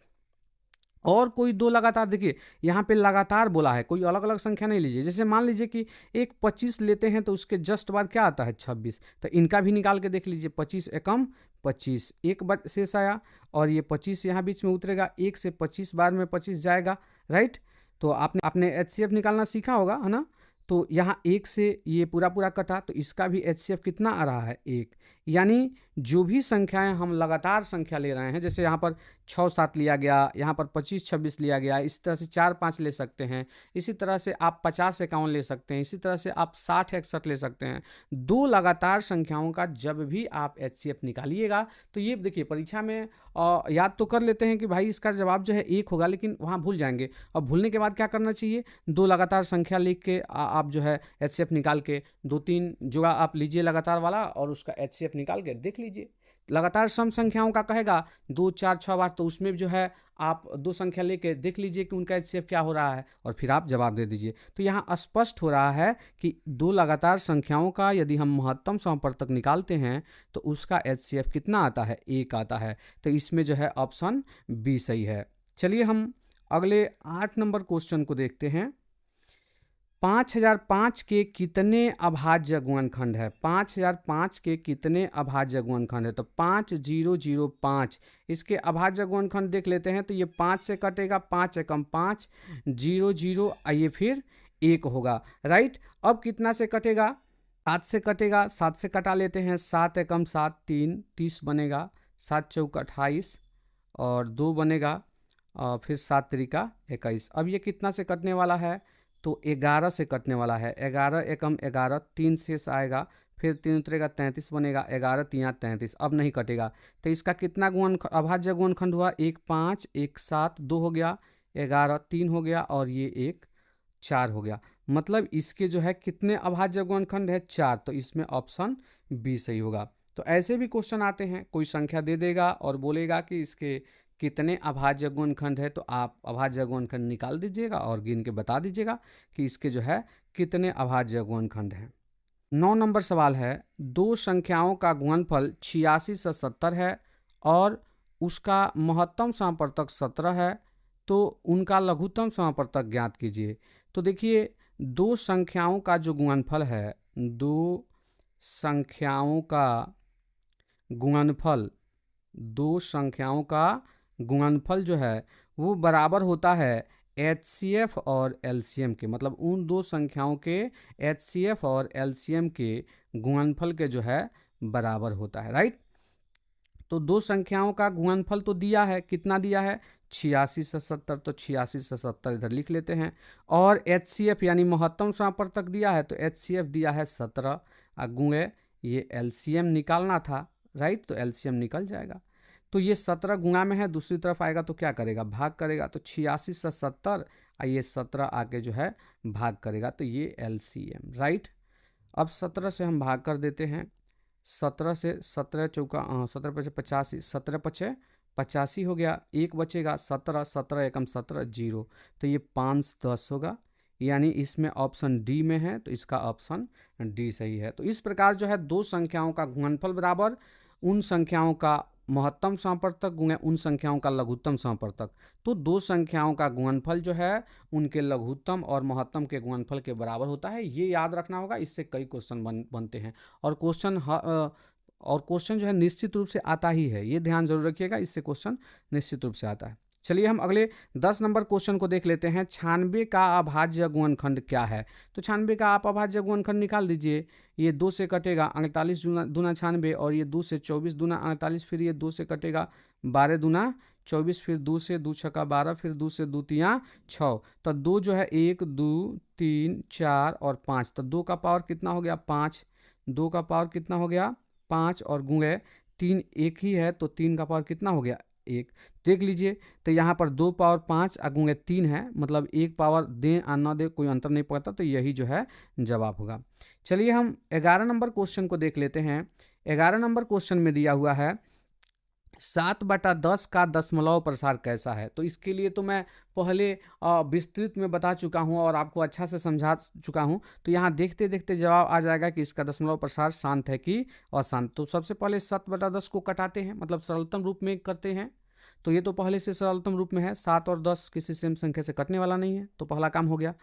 और कोई दो लगातार, देखिए यहाँ पे लगातार बोला है, कोई अलग अलग संख्या नहीं लीजिए। जैसे मान लीजिए कि एक 25 लेते हैं तो उसके जस्ट बाद क्या आता है, 26। तो इनका भी निकाल के देख लीजिए, 25 एकम 25, एक शेष आया और ये 25 यहाँ बीच में उतरेगा, 1 से 25 बार में 25 जाएगा, राइट। तो आपने एचसीएफ निकालना सीखा होगा, है ना। तो यहाँ 1 से ये पूरा पूरा कटा तो इसका भी एचसीएफ कितना आ रहा है, 1। यानी जो भी संख्याएं हम लगातार संख्या ले रहे हैं, जैसे यहाँ पर 6 7 लिया गया, यहाँ पर 25 26 लिया गया, इसी तरह से 4 5 ले सकते हैं, इसी तरह से आप 50 51 ले सकते हैं, इसी तरह से आप 60 61 ले सकते हैं। दो लगातार संख्याओं का जब भी आप एचसीएफ निकालिएगा तो ये देखिए परीक्षा में याद तो कर लेते हैं कि भाई इसका जवाब जो है 1 होगा, लेकिन वहाँ भूल जाएंगे। और भूलने के बाद क्या करना चाहिए, दो लगातार संख्या लिख के आप जो है एचसीएफ निकाल के 2 3 जुड़ा आप लीजिए लगातार वाला और उसका एचसीएफ निकाल के देख लीजिए। लगातार सम संख्याओं का कहेगा 2 4 6 बार, तो उसमें जो है आप दो संख्या लेके देख लीजिए कि उनका एचसीएफ क्या हो रहा है और फिर आप जवाब दे दीजिए। तो यहाँ स्पष्ट हो रहा है कि दो लगातार संख्याओं का यदि हम महत्तम समापवर्तक निकालते हैं तो उसका एचसीएफ कितना आता है, 1 आता है। तो इसमें जो है ऑप्शन बी सही है। चलिए हम अगले 8 नंबर क्वेश्चन को देखते हैं। 5005 के कितने अभाज्य गुणनखंड है। 5005 के कितने अभाज्य गुणनखंड है। तो 5005 इसके अभाज्य गुणनखंड देख लेते हैं। तो ये 5 से कटेगा, 5 एकम 5, 0 0 आइए फिर 1 होगा, राइट। अब कितना से कटेगा, 7 से कटेगा, 7 से कटा लेते हैं, 7 एकम 7 3 30 बनेगा, 7 चौक 28 और 2 बनेगा और फिर 7 त्रिका 21। अब ये कितना से कटने वाला है, तो 11 से कटने वाला है। 11 एकम 11, 3 शेष आएगा, फिर 3 उतरेगा 33 बनेगा, 11 3 33, अब नहीं कटेगा। तो इसका कितना अभाज्य गुणनखंड हुआ, 1 5 1 7 2 हो गया, 11 3 हो गया और ये 1 4 हो गया। मतलब इसके जो है कितने अभाज्य गुणनखंड है, 4। तो इसमें ऑप्शन बी सही होगा। तो ऐसे भी क्वेश्चन आते हैं, कोई संख्या दे देगा और बोलेगा कि इसके कितने अभाज्य गुणनखंड है, तो आप अभाज्य गुणनखंड निकाल दीजिएगा और गिन के बता दीजिएगा कि इसके जो है कितने अभाज्य गुणनखंड हैं। 9 नंबर सवाल है, दो संख्याओं का गुणनफल 86 से 70 है और उसका महत्तम समापवर्तक 17 है, तो उनका लघुत्तम समापवर्तक ज्ञात कीजिए। तो देखिए, दो संख्याओं का जो गुणनफल है, दो संख्याओं का गुणनफल, दो संख्याओं का गुणनफल जो है वो बराबर होता है HCF और LCM के। मतलब उन दो संख्याओं के HCF और LCM के गुणनफल के जो है बराबर होता है, राइट। तो दो संख्याओं का गुणनफल तो दिया है, कितना दिया है, 86 से 70, तो 86 से 70 इधर लिख लेते हैं। और HCF यानी महत्तम समापवर्तक दिया है, तो HCF दिया है 17, गुणे ये LCM निकालना था, राइट। तो LCM निकल जाएगा। तो ये 17 गुणा में है, दूसरी तरफ आएगा तो क्या करेगा, भाग करेगा। तो 86 से 70 ये 17 आके जो है भाग करेगा, तो ये LCM, राइट। अब 17 से हम भाग कर देते हैं। 17 से 17 चौका 17 पचे 85, 17 पचे 85 हो गया, एक बचेगा 17, 17 एकम 17 0, तो ये 5 10 होगा। यानी इसमें ऑप्शन डी में है, तो इसका ऑप्शन डी सही है। तो इस प्रकार जो है दो संख्याओं का गुणनफल बराबर उन संख्याओं का महत्तम समापवर्तक गुणे उन संख्याओं का लघुत्तम समापवर्तक। तो दो संख्याओं का गुणनफल जो है उनके लघुत्तम और महत्तम के गुणनफल के बराबर होता है। ये याद रखना होगा, इससे कई क्वेश्चन बनते हैं और क्वेश्चन जो है निश्चित रूप से आता ही है, ये ध्यान जरूर रखिएगा, इससे क्वेश्चन निश्चित रूप से आता है। चलिए हम अगले 10 नंबर क्वेश्चन को देख लेते हैं। 96 का अभाज्य गुणनखंड क्या है। तो 96 का आप अभाज्य गुणनखंड निकाल दीजिए। ये 2 से कटेगा, 48 दूना 96, और ये 2 से 24 दूना 48, फिर ये 2 से कटेगा, 12 दूना 24, फिर 2 से 2 छक्का 12, फिर 2 से 2 तिया 6। तो 2 जो है 1 2 3 4 और 5, तो 2 का पावर कितना हो गया 5, 2 का पावर कितना हो गया 5, और गुणे 3 एक ही है, तो 3 का पावर कितना हो गया 1। देख लीजिए, तो यहाँ पर 2 पावर 5 गुणे 3 है, मतलब 1 पावर दें या न दें कोई अंतर नहीं पड़ता, तो यही जो है जवाब होगा। चलिए हम 11 नंबर क्वेश्चन को देख लेते हैं। 11 नंबर क्वेश्चन में दिया हुआ है 7/10 का दशमलव प्रसार कैसा है। तो इसके लिए तो मैं पहले विस्तृत में बता चुका हूं और आपको अच्छा से समझा चुका हूं। तो यहाँ देखते देखते जवाब आ जाएगा कि इसका दशमलव प्रसार शांत है कि अशांत। तो सबसे पहले 7/10 को कटाते हैं, मतलब सरलतम रूप में करते हैं। तो ये तो पहले से सरलतम रूप में है, 7 और 10 किसी सेम संख्या से कटने वाला नहीं है, तो पहला काम हो गया।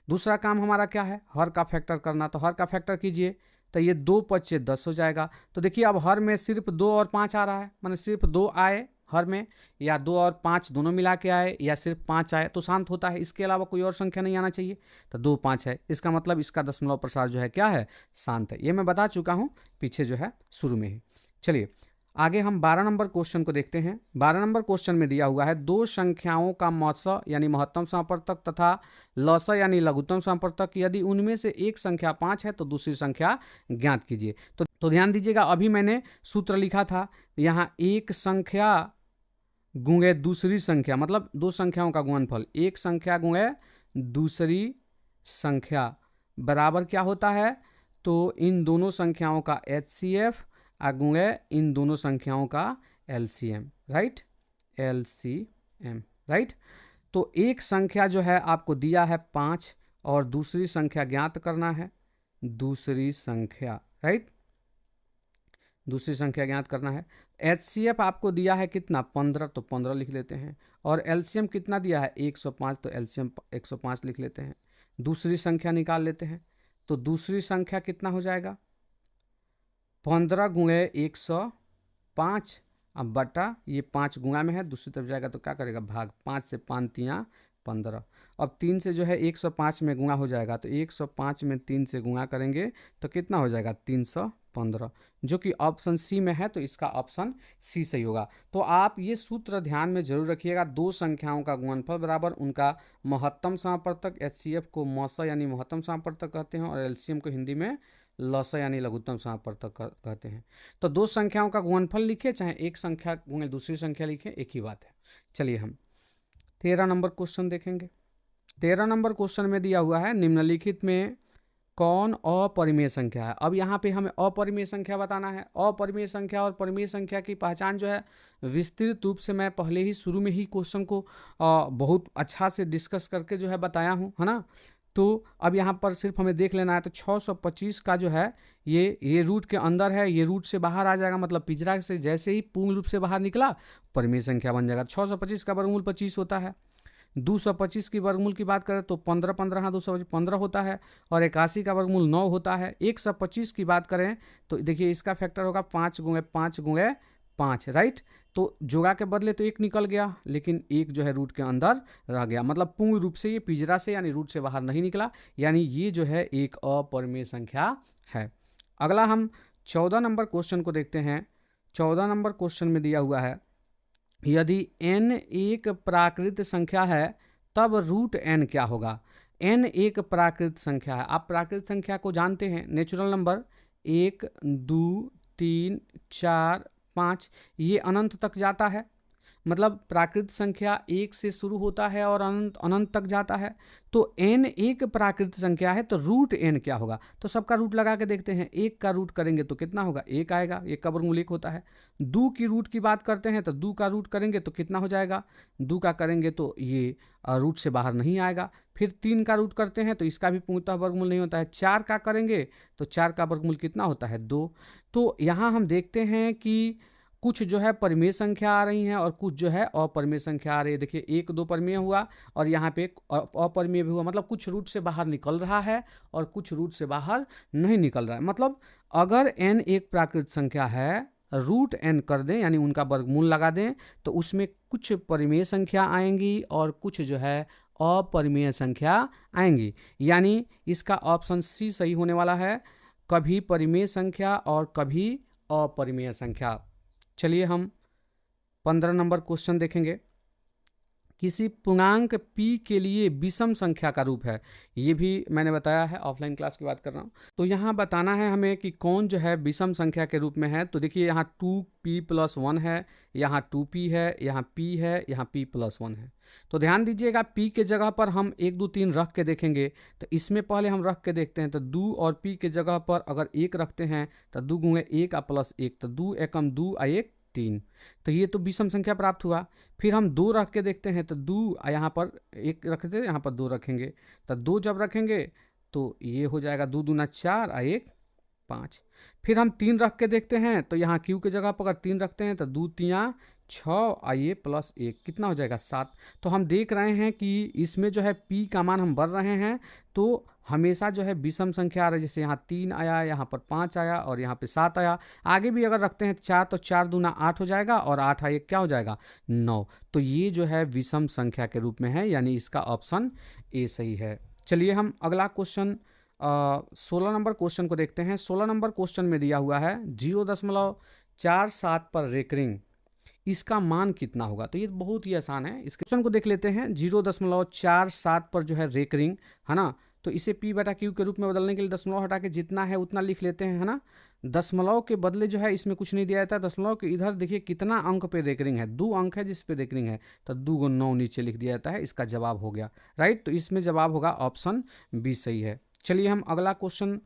दूसरा काम हमारा क्या है, हर का फैक्टर करना। तो हर का फैक्टर कीजिए, तो ये 2 पच्चे 10 हो जाएगा। तो देखिए अब हर में सिर्फ 2 और 5 आ रहा है, माने सिर्फ 2 आए हर में, या 2 और 5 दोनों मिला के आए, या सिर्फ 5 आए, तो शांत होता है। इसके अलावा कोई और संख्या नहीं आना चाहिए। तो 2 5 है, इसका मतलब इसका दशमलव प्रसार जो है क्या है, शांत है। ये मैं बता चुका हूँ पीछे जो है शुरू में ही। चलिए आगे हम 12 नंबर क्वेश्चन को देखते हैं। 12 नंबर क्वेश्चन में दिया हुआ है दो संख्याओं का मस यानी महत्तम समापवर्तक तथा लस यानी लघुत्तम समापवर्तक, यदि उनमें से एक संख्या 5 है तो दूसरी संख्या ज्ञात कीजिए। तो ध्यान दीजिएगा, अभी मैंने सूत्र लिखा था, यहाँ एक संख्या गुणे दूसरी संख्या, मतलब दो संख्याओं का गुणनफल, एक संख्या गुणे दूसरी संख्या बराबर क्या होता है, तो इन दोनों संख्याओं का HCF गुणे इन दोनों संख्याओं का LCM, राइट, LCM, राइट। तो एक संख्या जो है आपको दिया है 5 और दूसरी संख्या ज्ञात करना है, दूसरी संख्या, राइट, दूसरी संख्या ज्ञात करना है। HCF आपको दिया है कितना 15, तो 15 लिख लेते हैं, और LCM कितना दिया है 105, तो LCM 105 लिख लेते हैं। दूसरी संख्या निकाल लेते हैं, तो दूसरी संख्या कितना हो जाएगा 15 गुणे 105, अब बटा ये 5 गुणा में है, दूसरी तरफ जाएगा तो क्या करेगा भाग, 5 से 5 तिया 15। अब 3 से जो है 105 में गुणा हो जाएगा, तो 105 में 3 से गुणा करेंगे तो कितना हो जाएगा 315, जो कि ऑप्शन सी में है, तो इसका ऑप्शन सी सही होगा। तो आप ये सूत्र ध्यान में जरूर रखिएगा, दो संख्याओं का गुणनफल बराबर उनका महत्तम समापवर्तक, HCF को मस यानी महत्तम समापवर्तक कहते हैं, और LCM को हिंदी में लसा यानी लघुत्तम समापवर्तक कहते हैं। तो दो संख्याओं का गुणनफल लिखे, चाहे एक संख्या गुणे दूसरी संख्या लिखे, एक ही बात है। चलिए हम 13 नंबर क्वेश्चन देखेंगे। 13 नंबर क्वेश्चन में दिया हुआ है निम्नलिखित में कौन अपरिमेय संख्या है। अब यहाँ पे हमें अपरिमेय संख्या बताना है। अपरिमेय संख्या और परिमेय संख्या की पहचान जो है विस्तृत रूप से मैं पहले ही शुरू में ही क्वेश्चन को बहुत अच्छा से डिस्कस करके जो है बताया हूँ, है ना। तो अब यहाँ पर सिर्फ हमें देख लेना है। तो 625 का जो है ये रूट के अंदर है, ये रूट से बाहर आ जाएगा, मतलब पिंजरा से जैसे ही पूर्ण रूप से बाहर निकला परिमेय संख्या बन जाएगा। 625 का वर्गमूल 25 होता है। 225 की वर्गमूल की बात करें तो 15 15 हाँ 215 होता है, और 81 का वर्गमूल 9 होता है। 125 की बात करें तो देखिए इसका फैक्टर होगा 5 गुणे 5 गुणे 5, राइट। तो जोड़ा के बदले तो एक निकल गया, लेकिन एक जो है रूट के अंदर रह गया, मतलब पूर्ण रूप से ये पिंजरा से यानी रूट से बाहर नहीं निकला, यानी ये जो है एक अपरिमेय संख्या है। अगला हम 14 नंबर क्वेश्चन को देखते हैं। 14 नंबर क्वेश्चन में दिया हुआ है यदि n एक प्राकृत संख्या है तब रूट n क्या होगा। n एक प्राकृत संख्या है। आप प्राकृत संख्या को जानते हैं, नेचुरल नंबर 1 2 3 4 5 ये अनंत तक जाता है, मतलब प्राकृत संख्या 1 से शुरू होता है और अनंत अनंत तक जाता है। तो n एक प्राकृत संख्या है तो रूट n क्या होगा। तो सबका रूट लगा के देखते हैं। 1 का रूट करेंगे तो कितना होगा, 1 आएगा, 1 का वर्गमूल 1 होता है। 2 की रूट की बात करते हैं तो 2 का रूट करेंगे तो कितना हो जाएगा, 2 का करेंगे तो ये रूट से बाहर नहीं आएगा। फिर 3 का रूट करते हैं तो इसका भी पूर्णतः वर्गमूल नहीं होता है। 4 का करेंगे तो 4 का वर्गमूल कितना होता है, 2। तो यहाँ हम देखते हैं कि कुछ जो है परिमेय संख्या आ रही हैं और कुछ जो है अपरिमेय संख्या आ रही है। देखिए 1 2 परिमेय हुआ और यहाँ पे अपरिमेय भी हुआ, मतलब कुछ रूट से बाहर निकल रहा है और कुछ रूट से बाहर नहीं निकल रहा है। मतलब अगर n एक प्राकृत संख्या है, रूट n कर दें यानी उनका वर्गमूल लगा दें, तो उसमें कुछ परिमेय संख्या आएंगी और कुछ जो है अपरिमेय संख्या आएंगी, यानी इसका ऑप्शन सी सही होने वाला है, कभी परिमेय संख्या और कभी अपरिमेय संख्या। चलिए हम 15 नंबर क्वेश्चन देखेंगे। किसी पूर्णांक p के लिए विषम संख्या का रूप है। ये भी मैंने बताया है, ऑफलाइन क्लास की बात कर रहा हूँ। तो यहाँ बताना है हमें कि कौन जो है विषम संख्या के रूप में है। तो देखिए यहाँ 2p+1 है, यहाँ 2p है, यहाँ p है, यहाँ p+1 है। तो ध्यान दीजिएगा p के जगह पर हम 1 2 3 रख के देखेंगे। तो इसमें पहले हम रख के देखते हैं। तो 2 और p के जगह पर अगर 1 रखते हैं तो 2 गुणे 1 +1, तो 2 एकम 2 आ 1 3, तो ये तो विषम संख्या प्राप्त हुआ। फिर हम 2 रख के देखते हैं। तो 2 यहाँ पर 1 रखते, यहाँ पर 2 रखेंगे। तो 2 जब रखेंगे तो ये हो जाएगा 2 दूना 4 आ 1 5। फिर हम 3 रख के देखते हैं। तो यहाँ q के जगह पर अगर 3 रखते हैं तो 2 3 6 आइए +1 कितना हो जाएगा 7। तो हम देख रहे हैं कि इसमें जो है p का मान हम भर रहे हैं तो हमेशा जो है विषम संख्या आ रही है। जैसे यहाँ 3 आया, यहाँ पर 5 आया और यहाँ पे 7 आया। आगे भी अगर रखते हैं 4 तो 4 दूना 8 हो जाएगा और 8 आए क्या हो जाएगा 9। तो ये जो है विषम संख्या के रूप में है, यानी इसका ऑप्शन ए सही है। चलिए हम अगला क्वेश्चन 16 नंबर क्वेश्चन को देखते हैं। 16 नंबर क्वेश्चन में दिया हुआ है 0.47 पर रेकरिंग, इसका मान कितना होगा। तो ये बहुत ही आसान है। इस क्वेश्चन को देख लेते हैं। 0.47 पर जो है रेकरिंग है ना, तो इसे p/q के रूप में बदलने के लिए दशमलव हटा के जितना है उतना लिख लेते हैं, है ना। दशमलव के बदले जो है इसमें कुछ नहीं दिया जाता है। दशमलव के इधर देखिए कितना अंक पे रेकरिंग है, 2 अंक है जिस पे रेकरिंग है, तो 2 को 9 नीचे लिख दिया जाता है। इसका जवाब हो गया राइट। तो इसमें जवाब होगा ऑप्शन बी सही है। चलिए हम अगला क्वेश्चन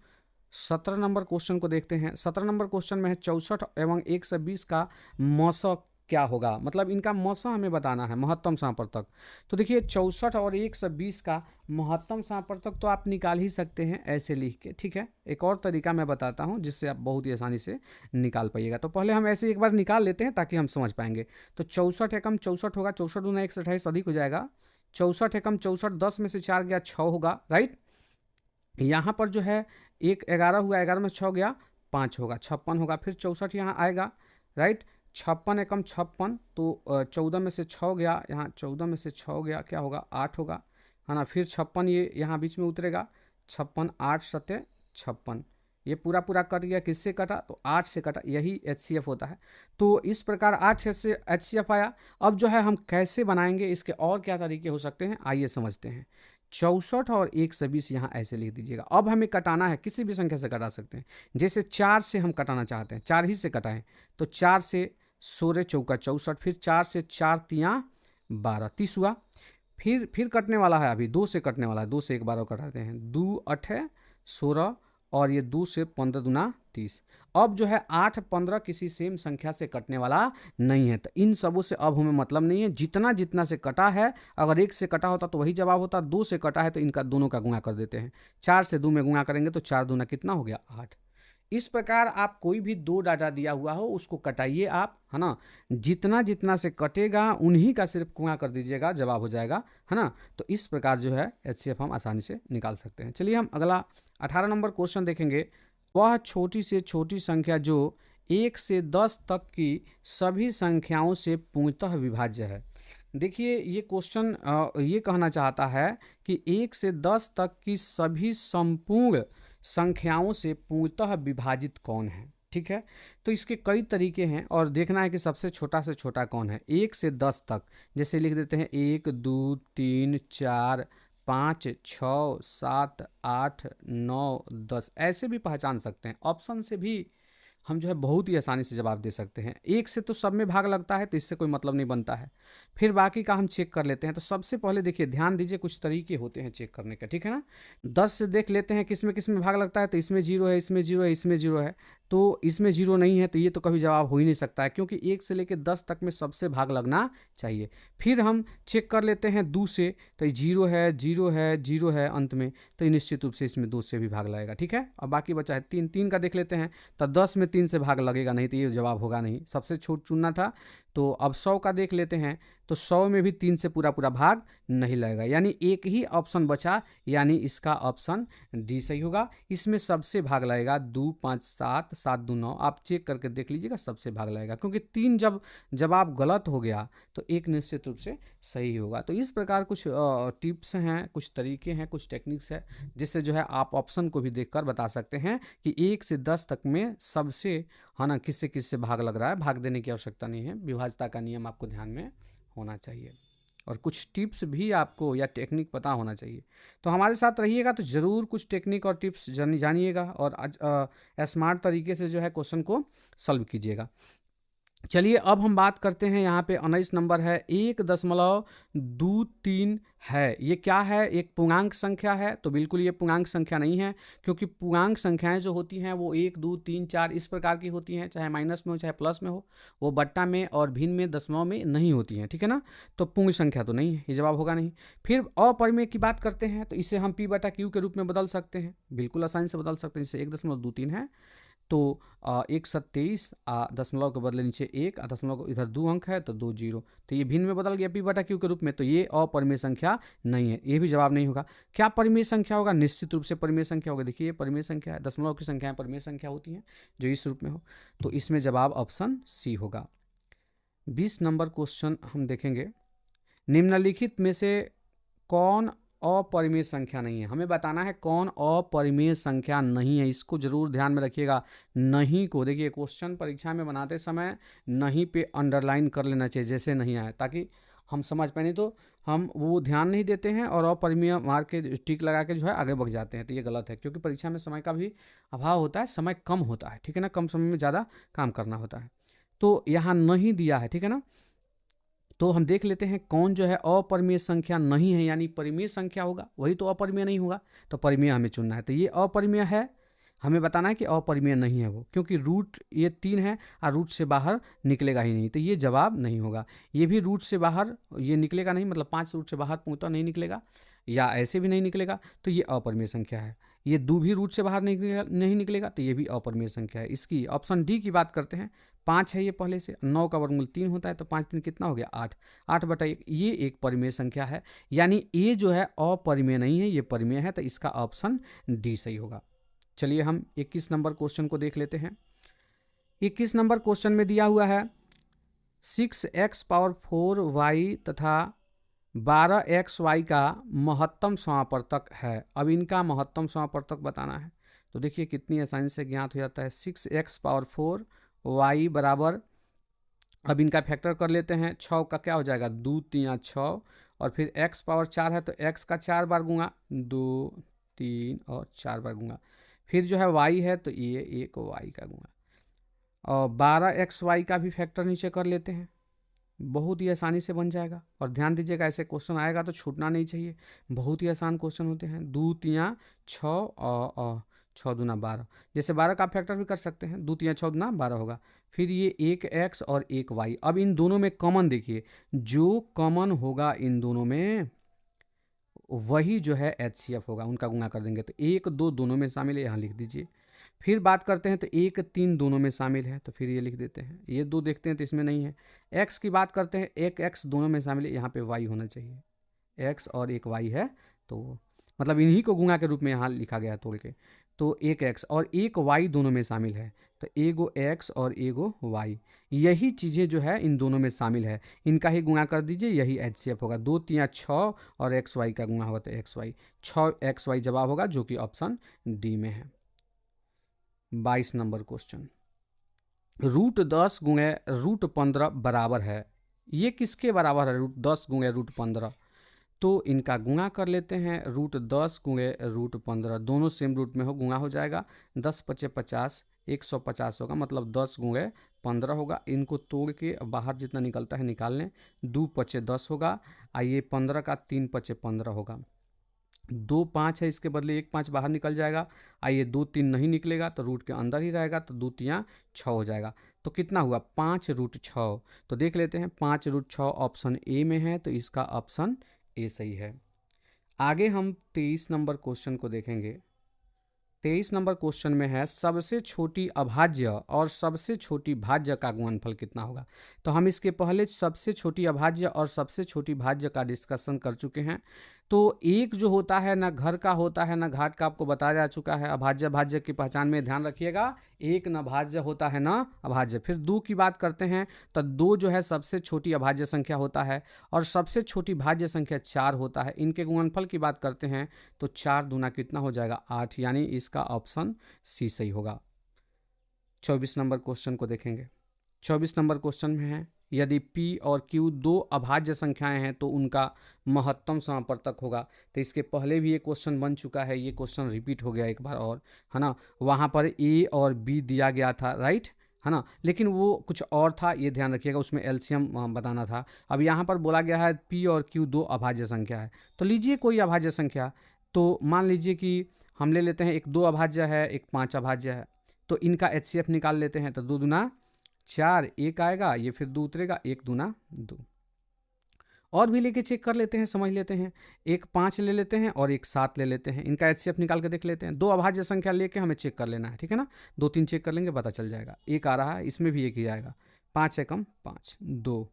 17 नंबर क्वेश्चन को देखते हैं। 17 नंबर क्वेश्चन में है 64 एवं 120 का मौसा क्या होगा, मतलब इनका मौसा हमें बताना है, महत्तम साम्प्रतक। तो देखिए 64 और 120 का महत्तम साम्प्रतक तो आप निकाल ही सकते हैं ऐसे लिख के, ठीक है। एक और तरीका मैं बताता हूं जिससे आप बहुत ही आसानी से निकाल पाइएगा। तो पहले हम ऐसे एक बार निकाल लेते हैं ताकि हम समझ पाएंगे। तो 64 एकम 64 होगा, 64 दूना 128 अधिक हो जाएगा। 64 एकम 64, 10 में से 4 गया 6 होगा राइट। यहाँ पर जो है 1 11 हुआ, 11 में 6 गया 5 होगा, 56 होगा। फिर 64 यहाँ आएगा राइट। 56 एकम 56, तो 14 में से 6 गया, यहाँ 14 में से 6 गया क्या होगा 8 होगा, है ना। फिर 56 ये यहाँ बीच में उतरेगा, 56 8 7 56, ये पूरा पूरा कट गया। किससे कटा, तो 8 से कटा, यही HCF होता है। तो इस प्रकार 8 से HCF आया। अब जो है हम कैसे बनाएंगे, इसके और क्या तरीके हो सकते हैं आइए समझते हैं। 64 और 120 यहाँ ऐसे लिख दीजिएगा। अब हमें कटाना है, किसी भी संख्या से कटा सकते हैं। जैसे 4 से हम कटाना चाहते हैं, 4 ही से कटाएं तो 4 से 16 चौका 64, फिर 4 से 4 तियाँ 12, 30 हुआ। फिर कटने वाला है, अभी 2 से कटने वाला है, 2 से एक 12 कटाते हैं, 2 8 16 और ये 2 से 15 दूना 30। अब जो है 8 15 किसी सेम संख्या से कटने वाला नहीं है, तो इन सबों से अब हमें मतलब नहीं है। जितना जितना से कटा है, अगर 1 से कटा होता तो वही जवाब होता, 2 से कटा है तो इनका दोनों का गुणा कर देते हैं। 4 से 2 में गुणा करेंगे तो 4 दूना कितना हो गया 8। इस प्रकार आप कोई भी 2 डाटा दिया हुआ हो उसको कटाइए आप, है ना। जितना जितना से कटेगा उन्हीं का सिर्फ गुणा कर दीजिएगा, जवाब हो जाएगा, है ना। तो इस प्रकार जो है HCF हम आसानी से निकाल सकते हैं। चलिए हम अगला 18 नंबर क्वेश्चन देखेंगे। वह छोटी से छोटी संख्या जो 1 से 10 तक की सभी संख्याओं से पूर्णतः विभाज्य है। देखिए ये क्वेश्चन ये कहना चाहता है कि 1 से 10 तक की सभी संपूर्ण संख्याओं से पूर्णतः विभाजित कौन है। ठीक है, तो इसके कई तरीके हैं और देखना है कि सबसे छोटा से छोटा कौन है। 1 से 10 तक जैसे लिख देते हैं 1 2 3 4 5 6 7 8 9 10, ऐसे भी पहचान सकते हैं। ऑप्शन से भी हम जो है बहुत ही आसानी से जवाब दे सकते हैं। 1 से तो सब में भाग लगता है तो इससे कोई मतलब नहीं बनता है। फिर बाकी का हम चेक कर लेते हैं। तो सबसे पहले देखिए, ध्यान दीजिए, कुछ तरीके होते हैं चेक करने के, ठीक है ना। 10 से देख लेते हैं किस में भाग लगता है, तो इसमें 0 है, इसमें 0 है, इसमें 0 है, तो इसमें 0 नहीं है, तो ये तो कभी जवाब हो ही नहीं सकता है, क्योंकि 1 से लेकर 10 तक में सबसे भाग लगना चाहिए। फिर हम चेक कर लेते हैं 2 से, तो 0 है, 0 है, 0 है अंत में, तो निश्चित रूप से इसमें 2 से भी भाग लगेगा। ठीक है, और बाकी बचा है 3 का देख लेते हैं, तो 10 में 3 से भाग लगेगा नहीं, तो ये जवाब होगा नहीं, सबसे छोट चुनना था। तो अब 100 का देख लेते हैं, तो 100 में भी 3 से पूरा भाग नहीं लगेगा, यानी एक ही ऑप्शन बचा, यानी इसका ऑप्शन डी सही होगा। इसमें सबसे भाग लगेगा 2 5 7 7 2 9, आप चेक करके देख लीजिएगा, सबसे भाग लगेगा, क्योंकि 3 जब जवाब गलत हो गया तो एक निश्चित रूप से सही होगा। तो इस प्रकार कुछ टिप्स हैं, कुछ तरीके हैं, कुछ टेक्निक्स है, जिससे जो है आप ऑप्शन को भी देखकर बता सकते हैं कि 1 से 10 तक में सबसे, है ना, किससे भाग लग रहा है। भाग देने की आवश्यकता नहीं है, विभाज्यता का नियम आपको ध्यान में होना चाहिए और कुछ टिप्स भी आपको या टेक्निक पता होना चाहिए। तो हमारे साथ रहिएगा तो ज़रूर कुछ टेक्निक और टिप्स जानिएगा और स्मार्ट तरीके से जो है क्वेश्चन को सॉल्व कीजिएगा। चलिए अब हम बात करते हैं, यहाँ पे 19 नंबर है, 1.23 है, ये क्या है, एक पूर्णांक संख्या है। तो बिल्कुल ये पूर्णांक संख्या नहीं है, क्योंकि पूर्णांक संख्याएं जो होती हैं वो 1 2 3 4 इस प्रकार की होती हैं, चाहे माइनस में हो चाहे प्लस में हो, वो बट्टा में और भिन्न में दशमलव में नहीं होती हैं, ठीक है ना। तो पूर्ण संख्या तो नहीं है, ये जवाब होगा नहीं। फिर अपरिमेय की बात करते हैं, तो इसे हम P/Q के रूप में बदल सकते हैं, बिल्कुल आसानी से बदल सकते हैं। जैसे 1.23 है तो 127 दशमलव के बदले नीचे 1 दशमलव इधर 2 अंक है तो 2 0, तो ये भिन्न में बदल गया P/Q के रूप में। तो ये अपरिमेय संख्या नहीं है, ये भी जवाब नहीं होगा। क्या परिमेय संख्या होगा? निश्चित रूप से परिमेय संख्या होगा। देखिए ये परिमेय संख्या है, दशमलव की संख्याएं परिमेय संख्या होती हैं जो इस रूप में हो, तो इसमें जवाब ऑप्शन सी होगा। 20 नंबर क्वेश्चन हम देखेंगे, निम्नलिखित में से कौन अपरिमेय संख्या नहीं है। हमें बताना है कौन अपरिमेय संख्या नहीं है, इसको जरूर ध्यान में रखिएगा। नहीं को देखिए क्वेश्चन परीक्षा में बनाते समय नहीं पे अंडरलाइन कर लेना चाहिए, जैसे नहीं आए, ताकि हम समझ पाए, नहीं तो हम वो ध्यान नहीं देते हैं और अपरिमेय मार के टिक लगा के जो है आगे बढ़ जाते हैं, तो ये गलत है, क्योंकि परीक्षा में समय का भी अभाव होता है, समय कम होता है, ठीक है ना, कम समय में ज़्यादा काम करना होता है। तो यहाँ नहीं दिया है, ठीक है ना। तो हम देख लेते हैं कौन जो है अपरिमेय संख्या नहीं है, यानी परिमेय संख्या होगा, वही तो अपरिमेय नहीं होगा, तो परिमेय हमें चुनना है। तो ये अपरिमेय है, हमें बताना है कि अपरिमेय नहीं है वो, क्योंकि रूट ये 3 है और रूट से बाहर निकलेगा ही नहीं, तो ये जवाब नहीं होगा। ये भी रूट से बाहर ये निकलेगा नहीं, मतलब 5 रूट से बाहर पूर्णतः नहीं निकलेगा, या ऐसे भी नहीं निकलेगा, तो ये अपरिमेय संख्या है। ये 2 भी रूट से बाहर नहीं निकलेगा, तो ये भी अपरिमेय संख्या है। इसकी ऑप्शन डी की बात करते हैं, 5 है ये पहले से, 9 का वर्गमूल 3 होता है, तो 5 3 कितना हो गया 8, 8/1, ये एक परिमेय संख्या है, यानी ये जो है अपरिमेय नहीं है, ये परिमेय है, तो इसका ऑप्शन डी सही होगा। चलिए हम 21 नंबर क्वेश्चन को देख लेते हैं। 21 नंबर क्वेश्चन में दिया हुआ है 6x⁴y तथा 12xy का महत्तम समापवर्तक है। अब इनका महत्तम समापवर्तक बताना है, तो देखिए कितनी आसानी से ज्ञात हो जाता है। 6x⁴y बराबर, अब इनका फैक्टर कर लेते हैं, 6 का क्या हो जाएगा 2 3 6 और फिर x पावर 4 है तो x का 4 बार गुणा, 2 3 और 4 बार गुणा, फिर जो है y है तो ये एक y का गुणा, और 12xy का भी फैक्टर नीचे कर लेते हैं, बहुत ही आसानी से बन जाएगा। और ध्यान दीजिएगा ऐसे क्वेश्चन आएगा तो छूटना नहीं चाहिए, बहुत ही आसान क्वेश्चन होते हैं। 2 3 6 और 6 दूना 12, जैसे 12 का फैक्टर भी कर सकते हैं, 2 3 6 दूना 12 होगा। फिर ये एक x और एक y, अब इन दोनों में कॉमन देखिए, जो कॉमन होगा इन दोनों में वही जो है HCF होगा, उनका गुणा कर देंगे तो 1 2 दोनों में शामिल है, यहाँ लिख दीजिए। फिर बात करते हैं तो 1 3 दोनों में शामिल है, तो फिर ये लिख देते हैं। ये 2 देखते हैं तो इसमें नहीं है। x की बात करते हैं, एक x दोनों में शामिल है, यहाँ पे y होना चाहिए, x और एक y है, तो मतलब इन्हीं को गुणा के रूप में यहाँ लिखा गया है तोड़ के। तो एक x और एक y दोनों में शामिल है, तो एगो x और एगो y, यही चीज़ें जो है इन दोनों में शामिल है, इनका ही गुणा कर दीजिए, यही HCF होगा। 2 3 6 और XY का गुणा होगा तो XY, 6 XY जवाब होगा, जो कि ऑप्शन डी में है। 22 नंबर क्वेश्चन, √10 गुणे √15 बराबर है, ये किसके बराबर है? √10 गुणे √15, तो इनका गुणा कर लेते हैं। √10 गुणे √15 दोनों सेम रूट में हो, गुणा हो जाएगा, 10 5 50, 150 होगा, मतलब 10 गुणे 15 होगा। इनको तोड़ के बाहर जितना निकलता है निकाल लें, 2 5 10 होगा, आइए 15 का 3 5 15 होगा, 2 5 है, इसके बदले 1 5 बाहर निकल जाएगा, आइए 2 3 नहीं निकलेगा तो रूट के अंदर ही रहेगा, तो 2 3 6 हो जाएगा। तो कितना हुआ? 5√6, तो देख लेते हैं 5√6 ऑप्शन ए में है, तो इसका ऑप्शन ए सही है। आगे हम 23 नंबर क्वेश्चन को देखेंगे। 23 नंबर क्वेश्चन में है सबसे छोटी अभाज्य और सबसे छोटी भाज्य का गुणनफल कितना होगा। तो हम इसके पहले सबसे छोटी अभाज्य और सबसे छोटी भाज्य का डिस्कशन कर चुके हैं। तो एक जो होता है ना घर का होता है ना घाट का, आपको बताया जा चुका है। अभाज्य भाज्य की पहचान में ध्यान रखिएगा, एक न भाज्य होता है ना अभाज्य। फिर 2 की बात करते हैं तो 2 जो है सबसे छोटी अभाज्य संख्या होता है और सबसे छोटी भाज्य संख्या 4 होता है। इनके गुणनफल की बात करते हैं तो 4 दूना कितना हो जाएगा? 8, यानी इसका ऑप्शन सी सही होगा। 24 नंबर क्वेश्चन को देखेंगे। 24 नंबर क्वेश्चन में है यदि P और Q 2 अभाज्य संख्याएं हैं तो उनका महत्तम समापर्तक होगा। तो इसके पहले भी ये क्वेश्चन बन चुका है, ये क्वेश्चन रिपीट हो गया एक बार और, है ना। वहाँ पर A और B दिया गया था, राइट, है ना, लेकिन वो कुछ और था, ये ध्यान रखिएगा, उसमें एलसीएम बताना था। अब यहाँ पर बोला गया है P और Q 2 अभाज्य संख्या है, तो लीजिए कोई अभाज्य संख्या। तो मान लीजिए कि हम ले लेते हैं एक 2 अभाज्य है, एक 5 अभाज्य है, तो इनका HCF निकाल लेते हैं। तो 2 दूना 4, 1 आएगा, ये फिर 2 उतरेगा, 1 दूना 2। और भी लेके चेक कर लेते हैं, समझ लेते हैं। एक 5 ले लेते हैं और एक 7 ले लेते हैं, इनका HCF निकाल के देख लेते हैं। 2 अभाज्य संख्या लेके हमें चेक कर लेना है, ठीक है ना। 2 3 चेक कर लेंगे, पता चल जाएगा। 1 आ रहा है, इसमें भी 1 ही आएगा। 5 से कम 5, 2,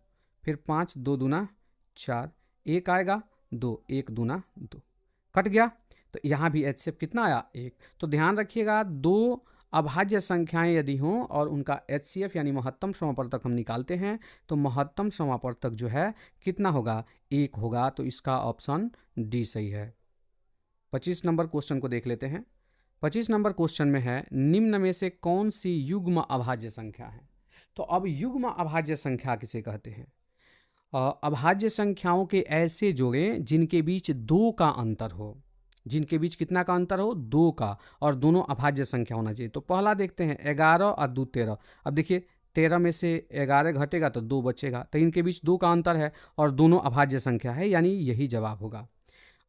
फिर 5, 2 दूना 4, 1 आएगा, 2, 1 दूना 2, कट गया। तो यहाँ भी HCF कितना आया? 1। तो ध्यान रखिएगा, 2 अभाज्य संख्याएं यदि हों और उनका HCF यानी महत्तम समापर्तक हम निकालते हैं तो महत्तम समापर्तक जो है कितना होगा? 1 होगा। तो इसका ऑप्शन डी सही है। 25 नंबर क्वेश्चन को देख लेते हैं। 25 नंबर क्वेश्चन में है निम्न में से कौन सी युग्म अभाज्य संख्या है। तो अब युग्म अभाज्य संख्या किसे कहते हैं? अभाज्य संख्याओं के ऐसे जोड़ें जिनके बीच 2 का अंतर हो, जिनके बीच कितना का अंतर हो? 2 का, और दोनों अभाज्य संख्या होना चाहिए। तो पहला देखते हैं 11 और 2 13। अब देखिए 13 में से 11 घटेगा तो 2 बचेगा, तो इनके बीच 2 का अंतर है और दोनों अभाज्य संख्या है, यानी यही जवाब होगा।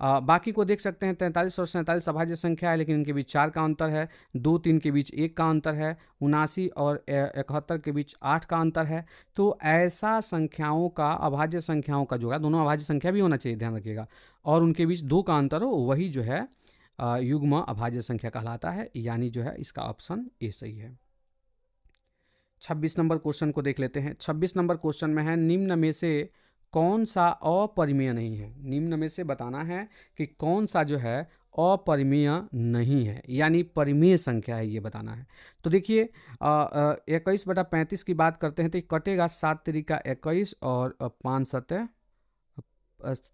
बाकी को देख सकते हैं 43 और 47 अभाज्य संख्या है, लेकिन इनके बीच 4 का अंतर है। 2 3 के बीच 1 का अंतर है। 79 और 71 के बीच 8 का अंतर है। तो ऐसा संख्याओं का, अभाज्य संख्याओं का जो है, दोनों अभाज्य संख्या भी होना चाहिए, ध्यान रखिएगा, और उनके बीच 2 का अंतर हो, वही जो है युग्म अभाज्य संख्या कहलाता है, यानी जो है इसका ऑप्शन ए सही है। 26 नंबर क्वेश्चन को देख लेते हैं। 26 नंबर क्वेश्चन में है निम्न में से कौन सा अपरिमेय नहीं है। निम्न में से बताना है कि कौन सा जो है अपरिमेय नहीं है, यानी परिमेय संख्या है, ये बताना है। तो देखिए 21/35 की बात करते हैं तो कटेगा 7 तरीका 21 और 5 सतह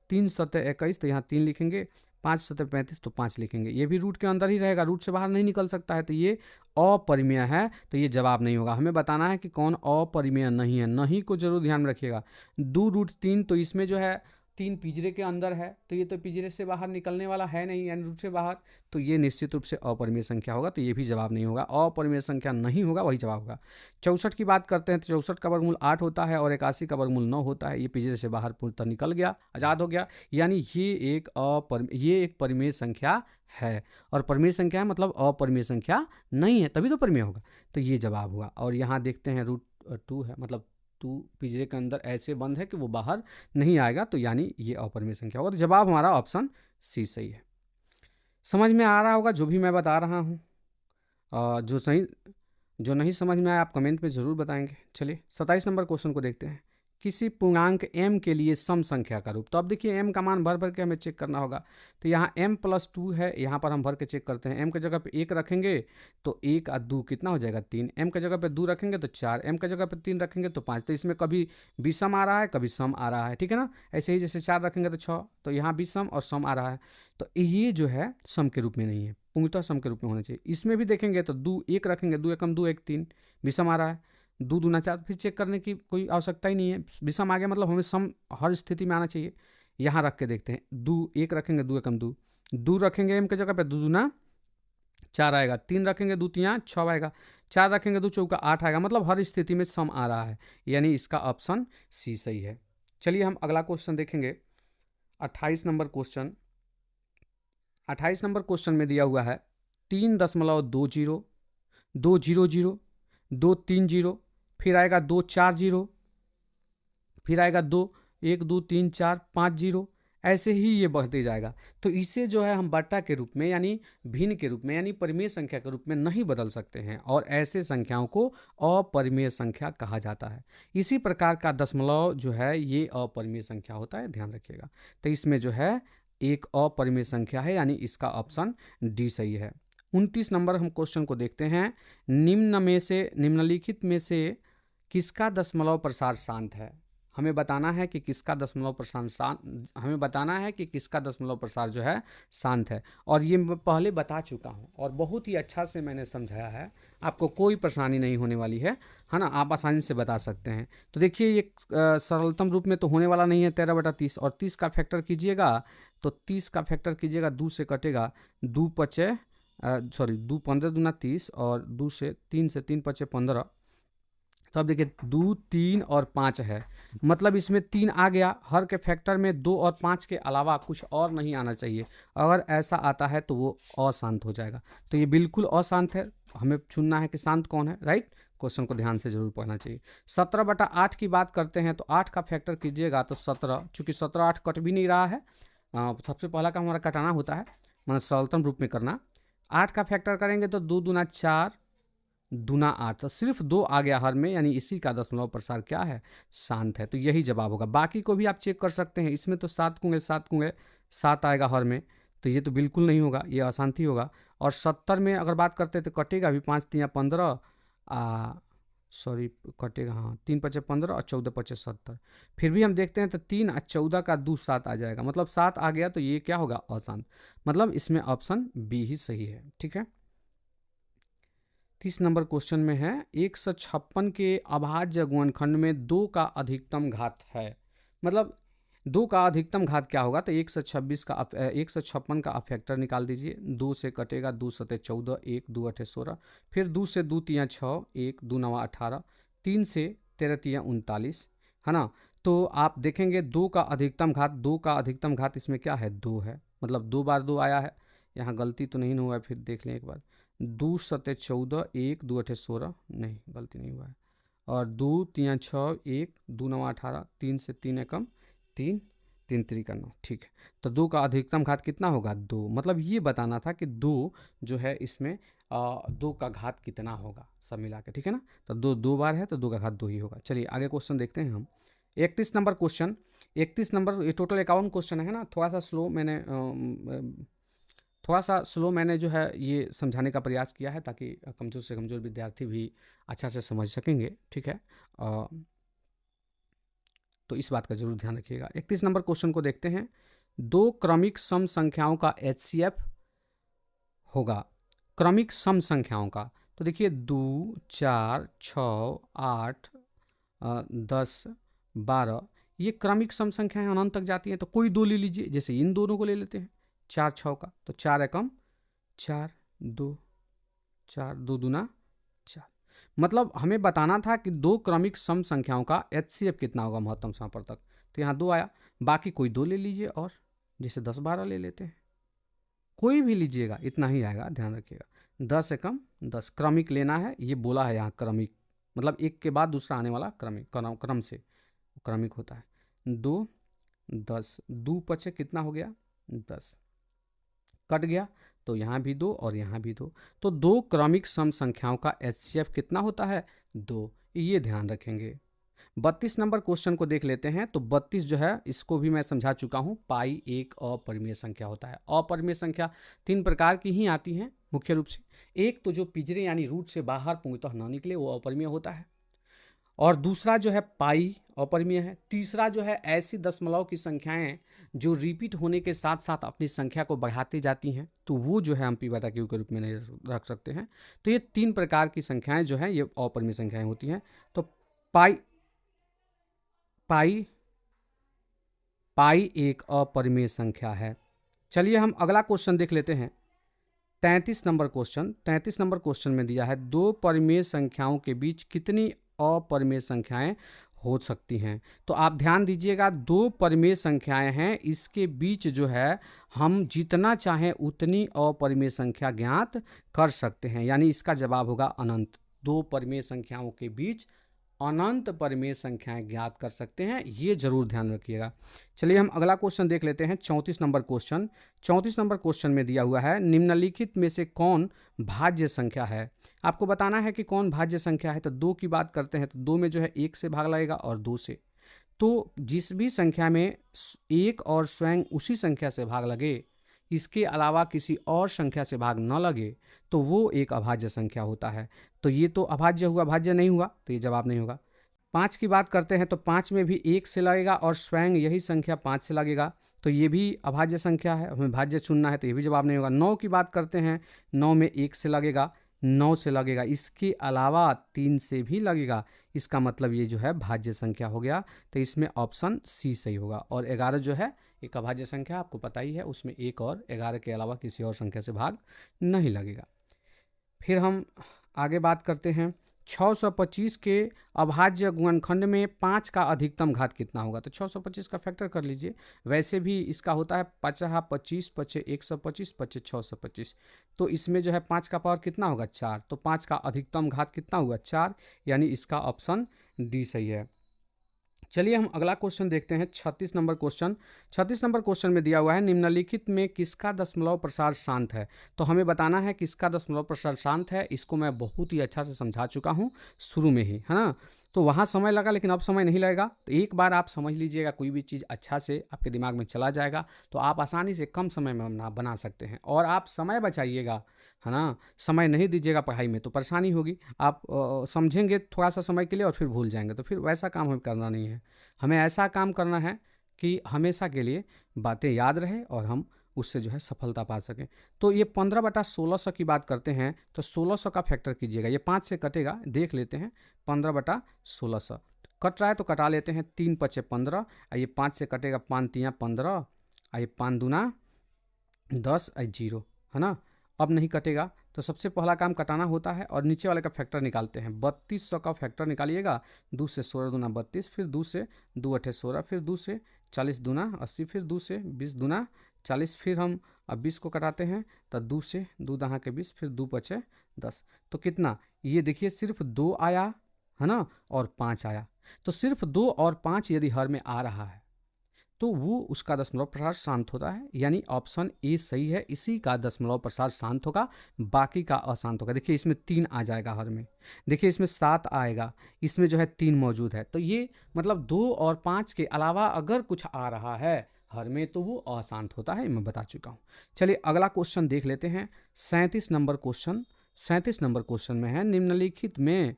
3 सतह 21, तो यहाँ 3 लिखेंगे, 5 सतह 35 तो 5 लिखेंगे। ये भी रूट के अंदर ही रहेगा, रूट से बाहर नहीं निकल सकता है, तो ये अपरिमेय है, तो ये जवाब नहीं होगा। हमें बताना है कि कौन अपरिमेय नहीं है। नहीं को जरूर ध्यान रखिएगा। 2√3, तो इसमें जो है 3 पिंजरे के अंदर है, तो ये तो पिंजरे से बाहर निकलने वाला है नहीं, यानी रूट से बाहर, तो ये निश्चित रूप से अपरिमेय संख्या होगा, तो ये भी जवाब नहीं होगा, अपरिमेय संख्या नहीं होगा, वही जवाब होगा। 64 की बात करते हैं तो 64 का वर्गमूल 8 होता है और 81 का वर्गमूल 9 होता है। ये पिंजरे से बाहर पूर्णतः निकल गया, आज़ाद हो गया, यानी ये एक परिमेय संख्या है, और परिमेय संख्या है मतलब अपरिमेय संख्या नहीं है, तभी तो परिमेय होगा, तो ये जवाब हुआ। और यहाँ देखते हैं √2 है, मतलब 2 पिंजरे के अंदर ऐसे बंद है कि वो बाहर नहीं आएगा, तो यानी ये अपरिमेय संख्या होगा, तो जवाब हमारा ऑप्शन सी सही है। समझ में आ रहा होगा जो भी मैं बता रहा हूँ, जो नहीं समझ में आया आप कमेंट में ज़रूर बताएंगे। चलिए 27 नंबर क्वेश्चन को देखते हैं। किसी पूर्णांक m के लिए सम संख्या का रूप, तो अब देखिए m का मान भर भर के हमें चेक करना होगा, तो यहाँ m+2 है, यहाँ पर हम भर के चेक करते हैं। m की जगह पे 1 रखेंगे तो 1 और 2 कितना हो जाएगा 3, m की जगह पे 2 रखेंगे तो 4, m की जगह पे 3 रखेंगे तो 5, तो इसमें कभी विषम आ रहा है कभी सम आ रहा है, ठीक है ना। ऐसे ही जैसे 4 रखेंगे तो 6, तो यहाँ विषम और सम आ रहा है, तो ये जो है सम के रूप में नहीं है, पूर्णतः सम के रूप में होना चाहिए। इसमें भी देखेंगे तो 2 1 रखेंगे, 2 एकम 2 1 3, विषम आ रहा है, 2 दूना 4, फिर चेक करने की कोई आवश्यकता ही नहीं है, विषम आ गया मतलब हमें सम हर स्थिति में आना चाहिए। यहाँ रख के देखते हैं, 2 1 रखेंगे, 2 एकम 2, 2 रखेंगे m की जगह पे, 2 दूना 4 आएगा, 3 रखेंगे 2 3 6 आएगा, 4 रखेंगे 2 चौका 8 आएगा, मतलब हर स्थिति में सम आ रहा है, यानी इसका ऑप्शन सी सही है। चलिए हम अगला क्वेश्चन देखेंगे, 28 नंबर क्वेश्चन। 28 नंबर क्वेश्चन में दिया हुआ है 3.20 200 230, फिर आएगा 240, फिर आएगा 2 1 2 3 4 5 0, ऐसे ही ये बढ़ते जाएगा। तो इसे जो है हम बट्टा के रूप में यानी भिन्न के रूप में यानी परिमेय संख्या के रूप में नहीं बदल सकते हैं, और ऐसे संख्याओं को अपरिमेय संख्या कहा जाता है। इसी प्रकार का दशमलव जो है ये अपरिमेय संख्या होता है, ध्यान रखिएगा। तो इसमें जो है एक अपरिमेय संख्या है, यानी इसका ऑप्शन डी सही है। 29 नंबर हम क्वेश्चन को देखते हैं। निम्नलिखित में से किसका दशमलव प्रसार शांत है? हमें बताना है कि किसका दशमलव प्रसार जो है शांत है, और ये मैं पहले बता चुका हूँ और बहुत ही अच्छा से मैंने समझाया है, आपको कोई परेशानी नहीं होने वाली है ना, आप आसानी से बता सकते हैं। तो देखिए ये सरलतम रूप में तो होने वाला नहीं है 13/30, और 30 का फैक्टर कीजिएगा तो 30 का फैक्टर कीजिएगा, 2 से कटेगा, 2 15 दूना 30, और 2 से 3 से 3 5 15, तो अब देखिए 2 3 और 5 है, मतलब इसमें 3 आ गया, हर के फैक्टर में 2 और 5 के अलावा कुछ और नहीं आना चाहिए, अगर ऐसा आता है तो वो अशांत हो जाएगा, तो ये बिल्कुल अशांत है। हमें चुनना है कि शांत कौन है, राइट। क्वेश्चन को ध्यान से जरूर पढ़ना चाहिए। 17/8 की बात करते हैं तो 8 का फैक्टर कीजिएगा तो 17, चूंकि 17 8 कट भी नहीं रहा है, सबसे पहला काम हमारा कटाना होता है, मतलब सरलतम रूप में करना। 8 का फैक्टर करेंगे तो 2 दूना 4 दूना 8, तो सिर्फ 2 आ गया हर में, यानी इसी का दशमलव प्रसार क्या है, शांत है, तो यही जवाब होगा। बाकी को भी आप चेक कर सकते हैं, इसमें तो 7 कूंगे 7 आएगा हर में, तो ये तो बिल्कुल नहीं होगा, ये अशांति होगा। और 70 में अगर बात करते हैं तो कटेगा भी, 5 3 15, कटेगा, हाँ 3 5 15 और 14 5 70, फिर भी हम देखते हैं तो 3 और 14 का 2 7 आ जाएगा, मतलब 7 आ गया, तो ये क्या होगा, अशांत, मतलब इसमें ऑप्शन बी ही सही है, ठीक है। 30 नंबर क्वेश्चन में है 156 के अभाज्य गुणनखंड में 2 का अधिकतम घात है, मतलब 2 का अधिकतम घात क्या होगा, तो 156 का फैक्टर निकाल दीजिए, 2 से कटेगा, 2 7 14, 1 2 8 16, फिर 2 से 2 3 6, 1 2 9 18, 3 से 13 3 39, है ना। तो आप देखेंगे 2 का अधिकतम घात इसमें क्या है, 2 है, मतलब 2 बार 2 आया है, यहाँ गलती तो नहीं हुआ है, फिर देख लें एक बार, 2 7 14, 1 2 8 16, नहीं गलती नहीं हुआ है, और 2 3 6, 1 2 9 18, 3 से 3 एकम 3 3 3 9, ठीक है। तो 2 का अधिकतम घात कितना होगा, 2, मतलब ये बताना था कि 2 जो है इसमें 2 का घात कितना होगा सब मिला के, ठीक है ना। तो 2 बार है तो 2 का घात 2 ही होगा। चलिए आगे क्वेश्चन देखते हैं हम। 31 नंबर क्वेश्चन, 31 नंबर, ये टोटल 51 क्वेश्चन है ना, थोड़ा सा स्लो मैंने जो है ये समझाने का प्रयास किया है, ताकि कमज़ोर से कमज़ोर विद्यार्थी भी अच्छा से समझ सकेंगे, ठीक है। तो इस बात का जरूर ध्यान रखिएगा। 31 नंबर क्वेश्चन को देखते हैं। 2 क्रमिक सम संख्याओं का HCF होगा, क्रमिक सम संख्याओं का, तो देखिए 2 4 6 8 10 12, ये क्रमिक सम संख्याएं अनंत तक जाती हैं, तो कोई दो ले लीजिए, जैसे इन दोनों को ले लेते हैं, 4 6 का, तो 4 एकम 4, 2 4, 2 दूना 4। मतलब हमें बताना था कि दो क्रमिक सम संख्याओं का एचसीएफ कितना होगा महत्तम समापवर्तक, तो यहाँ 2 आया, बाकी कोई दो ले लीजिए, और जैसे 10 12 ले लेते हैं, कोई भी लीजिएगा इतना ही आएगा, ध्यान रखिएगा। 10 एकम 10 क्रमिक लेना है, ये बोला है यहाँ क्रमिक, मतलब एक के बाद दूसरा आने वाला क्रमिक, क्रम से क्रमिक होता है। 2 10, 2 पचे कितना हो गया 10, कट गया, तो यहाँ भी 2 और यहाँ भी 2, तो दो क्रमिक सम संख्याओं का एचसीएफ कितना होता है 2, ये ध्यान रखेंगे। 32 नंबर क्वेश्चन को देख लेते हैं। तो 32 जो है इसको भी मैं समझा चुका हूँ, पाई एक अपरिमेय संख्या होता है। अपरिमेय संख्या 3 प्रकार की ही आती हैं मुख्य रूप से। एक तो जो पिंजरे यानी रूट से बाहर पूर्णतः न निकले वो अपरिमेय होता है, और दूसरा जो है पाई अपरिमेय है। तीसरा जो है ऐसी दशमलव की संख्याएं जो रिपीट होने के साथ साथ अपनी संख्या को बढ़ाती जाती हैं, तो वो जो है हम पी बटा क्यू के रूप में नहीं रख सकते हैं। तो ये 3 प्रकार की संख्याएं जो हैं ये अपरिमेय संख्याएं होती हैं। तो पाई पाई पाई एक अपरिमेय संख्या है। चलिए हम अगला क्वेश्चन देख लेते हैं। 33 नंबर क्वेश्चन। 33 नंबर क्वेश्चन में दिया है दो परिमेय संख्याओं के बीच कितनी अपरिमेय संख्याएं हो सकती हैं। तो आप ध्यान दीजिएगा, दो परिमेय संख्याएं हैं, इसके बीच जो है हम जितना चाहें उतनी अपरिमेय संख्या ज्ञात कर सकते हैं, यानी इसका जवाब होगा अनंत। दो परिमेय संख्याओं के बीच अनंत परिमेय संख्याएं ज्ञात कर सकते हैं, ये जरूर ध्यान रखिएगा। चलिए हम अगला क्वेश्चन देख लेते हैं। 34 नंबर क्वेश्चन। 34 नंबर क्वेश्चन में दिया हुआ है निम्नलिखित में से कौन भाज्य संख्या है। आपको बताना है कि कौन भाज्य संख्या है। तो 2 की बात करते हैं, तो 2 में जो है 1 से भाग लगेगा और 2 से। तो जिस भी संख्या में 1 और स्वयं उसी संख्या से भाग लगे, इसके अलावा किसी और संख्या से भाग न लगे, तो वो एक अभाज्य संख्या होता है। तो ये तो अभाज्य हुआ, भाज्य नहीं हुआ, तो ये जवाब नहीं होगा। 5 की बात करते हैं, तो 5 में भी 1 से लगेगा और स्वयं यही संख्या 5 से लगेगा, तो ये भी अभाज्य संख्या है, हमें भाज्य चुनना है, तो ये भी जवाब नहीं होगा। 9 की बात करते हैं, 9 में 1 से लगेगा, 9 से लगेगा, इसके अलावा 3 से भी लगेगा, इसका मतलब ये जो है भाज्य संख्या हो गया। तो इसमें ऑप्शन सी सही होगा। और 11 जो है एक अभाज्य संख्या, आपको पता ही है, उसमें 1 और 11 के अलावा किसी और संख्या से भाग नहीं लगेगा। फिर हम आगे बात करते हैं। 625 के अभाज्य गुणनखंड में 5 का अधिकतम घात कितना होगा। तो 625 का फैक्टर कर लीजिए। वैसे भी इसका होता है 5 25 5 125 5 625। तो इसमें जो है 5 का पावर कितना होगा 4। तो 5 का अधिकतम घात कितना हुआ 4, यानी इसका ऑप्शन डी सही है। चलिए हम अगला क्वेश्चन देखते हैं। 36 नंबर क्वेश्चन। 36 नंबर क्वेश्चन में दिया हुआ है निम्नलिखित में किसका दशमलव प्रसार शांत है। तो हमें बताना है किसका दशमलव प्रसार शांत है। इसको मैं बहुत ही अच्छा से समझा चुका हूँ शुरू में ही, है ना। तो वहाँ समय लगा, लेकिन अब समय नहीं लगेगा। तो एक बार आप समझ लीजिएगा, कोई भी चीज़ अच्छा से आपके दिमाग में चला जाएगा, तो आप आसानी से कम समय में बना सकते हैं। और आप समय बचाइएगा, है ना। समय नहीं दीजिएगा पढ़ाई में तो परेशानी होगी। आप समझेंगे थोड़ा सा समय के लिए और फिर भूल जाएंगे, तो फिर वैसा काम हमें करना नहीं है। हमें ऐसा काम करना है कि हमेशा के लिए बातें याद रहे और हम उससे जो है सफलता पा सकें। तो ये 15/1600 की बात करते हैं, तो 1600 का फैक्टर कीजिएगा। ये 5 से कटेगा, देख लेते हैं। 15/1600 कट रहा है तो कटा लेते हैं। 3 5 15, ये 5 से कटेगा, 5 3 15, ये 5 दूना 10, 0, है ना। अब नहीं कटेगा, तो सबसे पहला काम कटाना होता है और नीचे वाले का फैक्टर निकालते हैं। 3200 का फैक्टर निकालिएगा। 2 से 16 दूना 32, फिर 2 से 2 8 16, फिर 2 से 40 दूना 80, फिर 2 से 20 दूना 40, फिर हम अब 20 को कटाते हैं, तो 2 से 2 दहा के 20, फिर 2 5 10। तो कितना, ये देखिए सिर्फ 2 आया, है ना, और 5 आया। तो सिर्फ 2 और 5 यदि हर में आ रहा है तो वो उसका दशमलव प्रसार शांत होता है, यानी ऑप्शन ए सही है। इसी का दशमलव प्रसार शांत होगा, बाकी का अशांत होगा। देखिए इसमें 3 आ जाएगा हर में, देखिए इसमें 7 आएगा, इसमें जो है 3 मौजूद है। तो ये मतलब 2 और 5 के अलावा अगर कुछ आ रहा है हर में तो वो अशांत होता है, मैं बता चुका हूँ। चलिए अगला क्वेश्चन देख लेते हैं। 37 नंबर क्वेश्चन। 37 नंबर क्वेश्चन में है निम्नलिखित में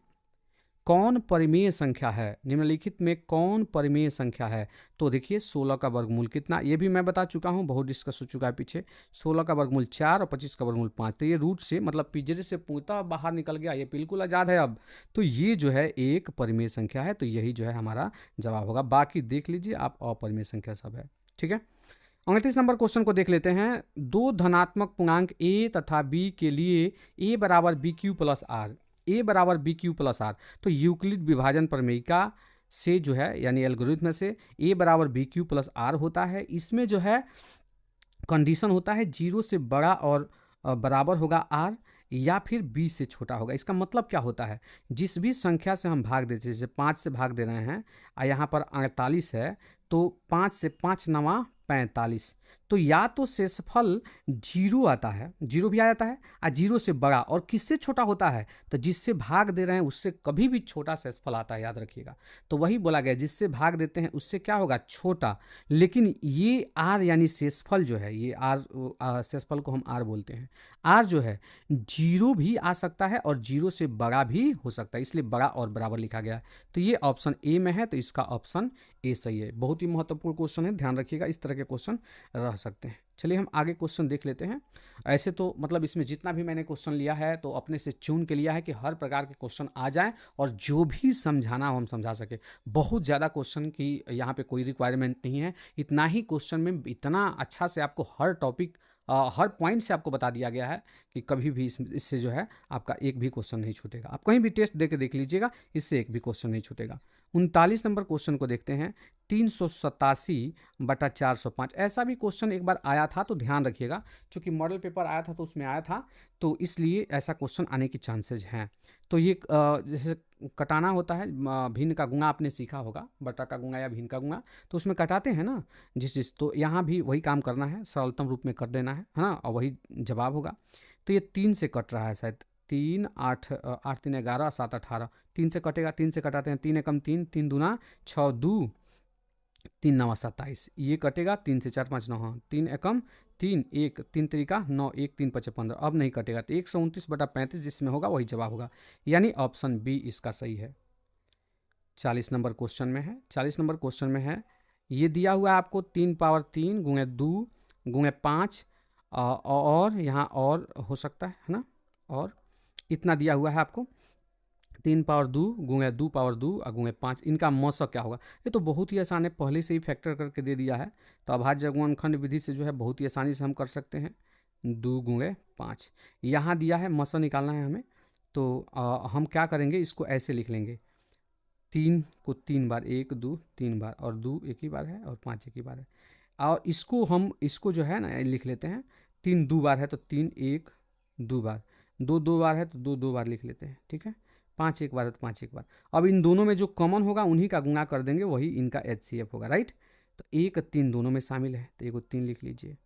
कौन परिमेय संख्या है, निम्नलिखित में कौन परिमेय संख्या है? तो देखिए 16 का वर्गमूल कितना, ये भी मैं बता चुका हूँ, बहुत डिस्कस हो चुका है पीछे। 16 का वर्गमूल 4 और 25 का वर्गमूल 5। तो ये रूट से मतलब पिंजरे से पूर्णतः बाहर निकल गया, ये बिल्कुल आज़ाद है अब। तो ये जो है एक परिमेय संख्या है, तो यही जो है हमारा जवाब होगा। बाकी देख लीजिए आप, अपरिमेय संख्या सब है। ठीक है, 29 नंबर क्वेश्चन को देख लेते हैं। दो धनात्मक पूर्णांक a तथा b के लिए a बराबर b q plus r, a बराबर बी क्यू प्लस आर। तो यूक्लिड विभाजन प्रमेयिका से जो है यानी एल्गोरिथम से a बराबर बी क्यू प्लस आर होता है। इसमें जो है कंडीशन होता है 0 से बड़ा और बराबर होगा r, या फिर b से छोटा होगा। इसका मतलब क्या होता है, जिस भी संख्या से हम भाग देते हैं, जैसे 5 से भाग दे रहे हैं और यहाँ पर 48 है, तो 5 से 5 नवा 45, तो या तो शेषफल 0 आता है, 0 भी आ जाता है, और 0 से बड़ा और किससे छोटा होता है, तो जिससे भाग दे रहे हैं उससे कभी भी छोटा शेषफल आता है, याद रखिएगा। तो वही बोला गया, जिससे भाग देते हैं उससे क्या होगा, छोटा। लेकिन ये आर यानी शेषफल जो है, ये आर शेषफल को हम आर बोलते हैं, आर जो है 0 भी आ सकता है और 0 से बड़ा भी हो सकता है, इसलिए बड़ा और बराबर लिखा गया है। तो ये ऑप्शन ए में है, तो इसका ऑप्शन ए सही है। बहुत ही महत्वपूर्ण क्वेश्चन है, ध्यान रखिएगा, इस तरह के क्वेश्चन रह सकते हैं। चलिए हम आगे क्वेश्चन देख लेते हैं। ऐसे तो मतलब इसमें जितना भी मैंने क्वेश्चन लिया है तो अपने से चुन के लिया है कि हर प्रकार के क्वेश्चन आ जाएं और जो भी समझाना हो हम समझा सके। बहुत ज़्यादा क्वेश्चन की यहाँ पे कोई रिक्वायरमेंट नहीं है, इतना ही क्वेश्चन में इतना अच्छा से आपको हर टॉपिक हर पॉइंट से आपको बता दिया गया है कि कभी भी इससे जो है आपका एक भी क्वेश्चन नहीं छूटेगा। आप कहीं भी टेस्ट दे के देख लीजिएगा, इससे एक भी क्वेश्चन नहीं छूटेगा। 39 नंबर क्वेश्चन को देखते हैं। 387/405, ऐसा भी क्वेश्चन एक बार आया था, तो ध्यान रखिएगा, क्योंकि मॉडल पेपर आया था तो उसमें आया था, तो इसलिए ऐसा क्वेश्चन आने की चांसेज हैं। तो ये जैसे कटाना होता है, भिन्न का गुणा आपने सीखा होगा, बटा का गुणा या भिन्न का गुणा, तो उसमें कटाते हैं ना जिस तो यहाँ भी वही काम करना है, सरलतम रूप में कर देना है ना, और वही जवाब होगा। तो ये 3 से कट रहा है शायद, 3 8 8 3 11 7 18, 3 से कटेगा, 3 से कटाते हैं, 3 एकम 3, 3 दूना 6, 2 3 नवा 27, ये कटेगा, 3 से 4 5 9, हाँ 3 एकम 3, 1 3 तरीका 9, 1 3 5 15, अब नहीं कटेगा, तो 129/35 जिसमें होगा वही जवाब होगा, यानी ऑप्शन बी इसका सही है। 40 नंबर क्वेश्चन में है, 40 नंबर क्वेश्चन में है, ये दिया हुआ है आपको 3 पावर 3 गुणे 2 गुणे 5, और यहाँ और हो सकता है ना, और इतना दिया हुआ है आपको 3 पावर 2 गुणे 2 पावर 2 और गुणे 5, इनका मौसक क्या होगा। ये तो बहुत ही आसान है, पहले से ही फैक्टर करके दे दिया है, तो अभाज्य गुणनखंड विधि से जो है बहुत ही आसानी से हम कर सकते हैं। 2 गुणे 5 यहाँ दिया है, मौसक निकालना है हमें, तो हम क्या करेंगे, इसको ऐसे लिख लेंगे, 3 को 3 बार, 1 2 3 बार, और 2 एक ही बार है और 5 एक ही बार है, और इसको जो है ना लिख लेते हैं, 3 2 बार है तो 3 1 2 बार, 2 2 बार है तो 2 2 बार लिख लेते हैं, ठीक है, 5 एक बार है तो 5 एक बार। अब इन दोनों में जो कॉमन होगा उन्हीं का गुणा कर देंगे, वही इनका HCF होगा, राइट। तो 1 3 दोनों में शामिल है, तो एक 3 लिख लीजिए,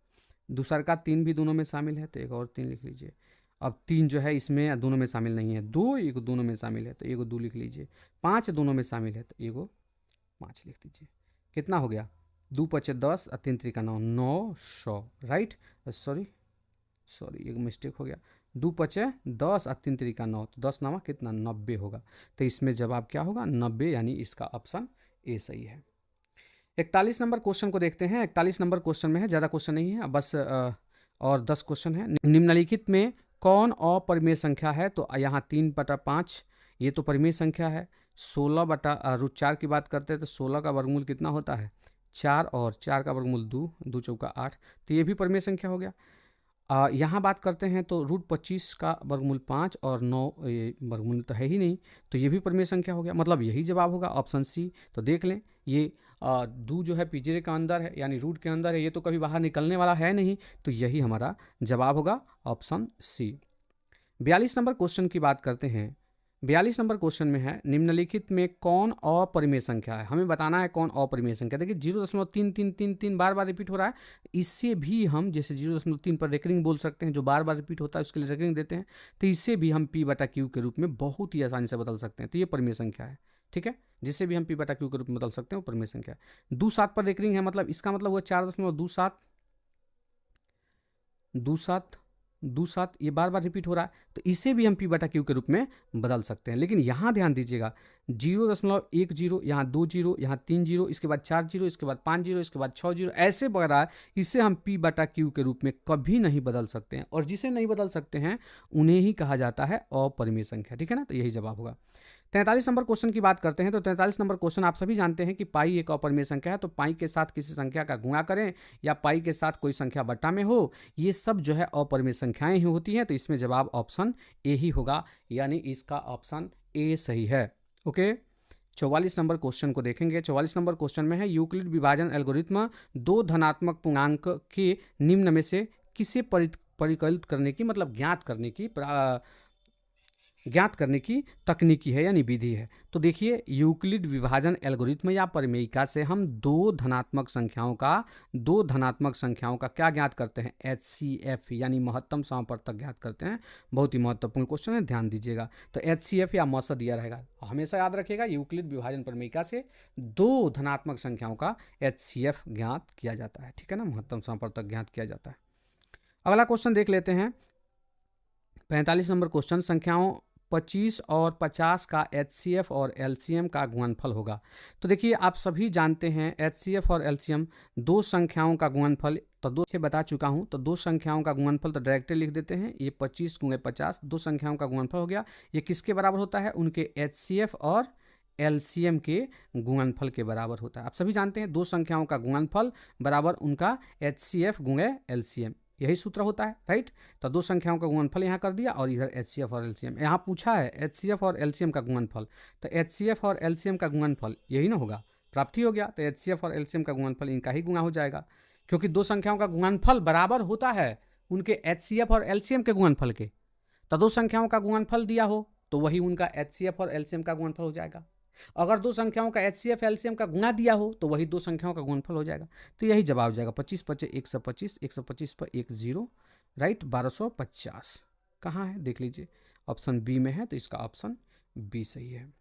दूसरा का 3 भी दोनों में शामिल है, तो एक और 3 लिख लीजिए। अब 3 जो है इसमें दोनों में शामिल नहीं है, 2 एक दोनों में शामिल है, तो एक 2 लिख लीजिए, 5 दोनों में शामिल है, तो एक 5 लिख दीजिए। कितना हो गया, 2 5 10 और 3 3 9, 900, राइट, सॉरी एक मिस्टेक हो गया, 2 5 10 और 3 3 9, तो 10 9 कितना 90 होगा। तो इसमें जवाब क्या होगा, 90, यानी इसका ऑप्शन ए सही है। 41 नंबर क्वेश्चन को देखते हैं। 41 नंबर क्वेश्चन में है, ज़्यादा क्वेश्चन नहीं है, बस और 10 क्वेश्चन है। निम्नलिखित में कौन अपरिमेय संख्या है, तो यहाँ 3/5 ये तो परिमेय संख्या है। 16/√4 की बात करते हैं तो 16 का वर्गमूल कितना होता है, 4, और 4 का वर्गमूल 2, 2 चौका 8, तो ये भी परिमेय संख्या हो गया। यहाँ बात करते हैं तो √25 का वर्गमूल 5 और 9 ये वर्गमूल तो है ही नहीं, तो ये भी परिमेय संख्या हो गया, मतलब यही जवाब होगा ऑप्शन सी। तो देख लें, ये 2 जो है पिंजरे का अंदर है, यानी रूट के अंदर है, ये तो कभी बाहर निकलने वाला है नहीं, तो यही हमारा जवाब होगा ऑप्शन सी। 42 नंबर क्वेश्चन की बात करते हैं। 42 नंबर क्वेश्चन में है, निम्नलिखित में कौन अपरिमेय संख्या है, हमें बताना है कौन अपरिमेय संख्या। देखिए 0.3333 बार बार रिपीट हो रहा है, इससे भी हम जैसे 0.3 पर रेकरिंग बोल सकते हैं, जो बार बार रिपीट होता है उसके लिए रेकरिंग देते हैं, तो इससे भी हम P/Q के रूप में बहुत ही आसानी से बदल सकते हैं, तो ये परिमेय संख्या है, ठीक है, जिससे भी हम P/Q के रूप में बदल सकते हैं वो परिमेय संख्या है। 2/7 पर रेकरिंग है, मतलब इसका मतलब वो 4.27 27 2 7 ये बार बार रिपीट हो रहा है, तो इसे भी हम पी बटा क्यू के रूप में बदल सकते हैं। लेकिन यहाँ ध्यान दीजिएगा 0.10, यहाँ 2 जीरो, यहाँ 3 जीरो, इसके बाद 4 जीरो, इसके बाद 5 जीरो, इसके बाद 6 जीरो, ऐसे बढ़ रहा है। इसे हम पी बटा क्यू के रूप में कभी नहीं बदल सकते हैं, और जिसे नहीं बदल सकते हैं उन्हें ही कहा जाता है अपरिमेय संख्या। ठीक है ना, तो यही जवाब होगा। 43 नंबर क्वेश्चन की बात करते हैं। तो 43 नंबर क्वेश्चन आप सभी जानते हैं कि पाई एक अपरिमेय संख्या है, तो पाई के साथ किसी संख्या का गुणा करें या पाई के साथ कोई संख्या बट्टा में हो, ये सब जो है अपरिमेय संख्याएं ही होती हैं। तो इसमें जवाब ऑप्शन ए ही होगा, यानी इसका ऑप्शन ए सही है। ओके, 44 नंबर क्वेश्चन को देखेंगे। 44 नंबर क्वेश्चन में है यूक्लिड विभाजन एल्गोरिथ्म दो धनात्मक पूर्णांक के निम्न में से किसे परिकलित करने की, मतलब ज्ञात करने की तकनीकी है यानी विधि है। तो देखिए, यूक्लिड विभाजन एल्गोरिथम या परिमेयिका से हम दो धनात्मक संख्याओं का क्या ज्ञात करते हैं, HCF यानी महत्तम समापवर्तक ज्ञात करते हैं। बहुत ही महत्वपूर्ण क्वेश्चन है, ध्यान दीजिएगा। तो HCF या मस दिया रहेगा, हमेशा याद रखिएगा, यूक्लिड विभाजन परिमेयिका से दो धनात्मक संख्याओं का HCF ज्ञात किया जाता है। ठीक है ना, महत्तम समापवर्तक ज्ञात किया जाता है। अगला क्वेश्चन देख लेते हैं, 45 नंबर क्वेश्चन, संख्याओं 25 और 50 का HCF और LCM का गुणनफल होगा। तो देखिए, आप सभी जानते हैं HCF और LCM दो संख्याओं का गुणनफल, तो दो से बता चुका हूं। तो दो संख्याओं का गुणनफल तो डायरेक्टली लिख देते हैं, ये 25 गुणे 50 दो संख्याओं का गुणनफल हो गया। ये किसके बराबर होता है, उनके HCF और LCM के गुणनफल के बराबर होता है। आप सभी जानते हैं दो संख्याओं का गुणनफल बराबर उनका HCF गुणे LCM, यही सूत्र होता है, राइट। तो दो संख्याओं का गुणनफल यहाँ कर दिया और इधर HCF और LCM। यहाँ पूछा है HCF और LCM का गुणनफल, तो HCF और LCM का गुणनफल यही ना होगा, प्राप्त ही हो गया। तो HCF और LCM का गुणनफल इनका ही गुणा हो जाएगा, क्योंकि दो संख्याओं का गुणनफल बराबर होता है उनके HCF और LCM के गुणनफल के। तो दो संख्याओं का गुणनफल दिया हो तो वही उनका HCF और LCM का गुणनफल हो जाएगा। अगर दो संख्याओं का HCF LCM का गुणा दिया हो तो वही दो संख्याओं का गुणनफल हो जाएगा। तो यही जवाब हो जाएगा, 25 25 125, 125 पर 1 0, राइट, 1250 कहाँ है देख लीजिए, ऑप्शन बी में है, तो इसका ऑप्शन बी सही है।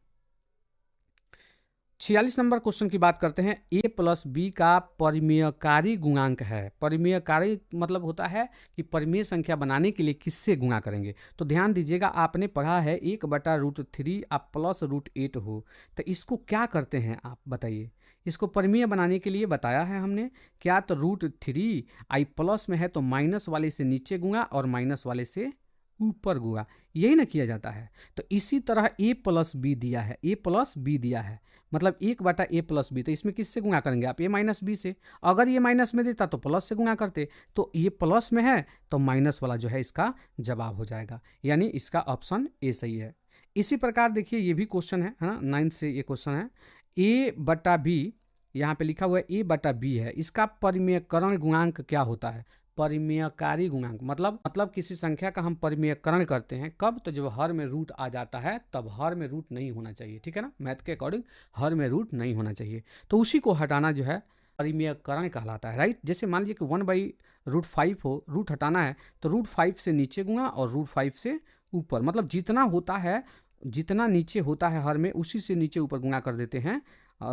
46 नंबर क्वेश्चन की बात करते हैं, a प्लस बी का परिमेयकारी गुणांक है। परिमेयकारी मतलब होता है कि परिमेय संख्या बनाने के लिए किससे गुणा करेंगे। तो ध्यान दीजिएगा, आपने पढ़ा है 1/√3 आप प्लस √8 हो, तो इसको क्या करते हैं आप बताइए। इसको परिमेय बनाने के लिए बताया है हमने क्या, तो √3 आई प्लस में है तो माइनस वाले से नीचे गुणा और माइनस वाले से ऊपर गुणा, यही ना किया जाता है। तो इसी तरह a प्लस बी दिया है, a प्लस बी दिया है, मतलब 1/a प्लस बी, तो इसमें किससे गुणा करेंगे आप, a माइनस बी से। अगर ये माइनस में देता तो प्लस से गुणा करते, तो ये प्लस में है तो माइनस वाला जो है इसका जवाब हो जाएगा, यानी इसका ऑप्शन ए सही है। इसी प्रकार देखिए, ये भी क्वेश्चन है ना, 9 से ये क्वेश्चन है, a/b यहाँ पे लिखा हुआ है a/b है, इसका परिमेयकरण गुणांक क्या होता है, परिमेयकारी गुणांक। मतलब किसी संख्या का हम परिमेयकरण करते हैं कब, तो जब हर में रूट आ जाता है तब हर में रूट नहीं होना चाहिए। ठीक है ना, मैथ के अकॉर्डिंग हर में रूट नहीं होना चाहिए, तो उसी को हटाना जो है परिमेयकरण कहलाता है, राइट। जैसे मान लीजिए कि 1/√5 हो, रूट हटाना है तो √5 से नीचे गुणा और √5 से ऊपर, मतलब जितना होता है, जितना नीचे होता है हर में उसी से नीचे ऊपर गुणा कर देते हैं।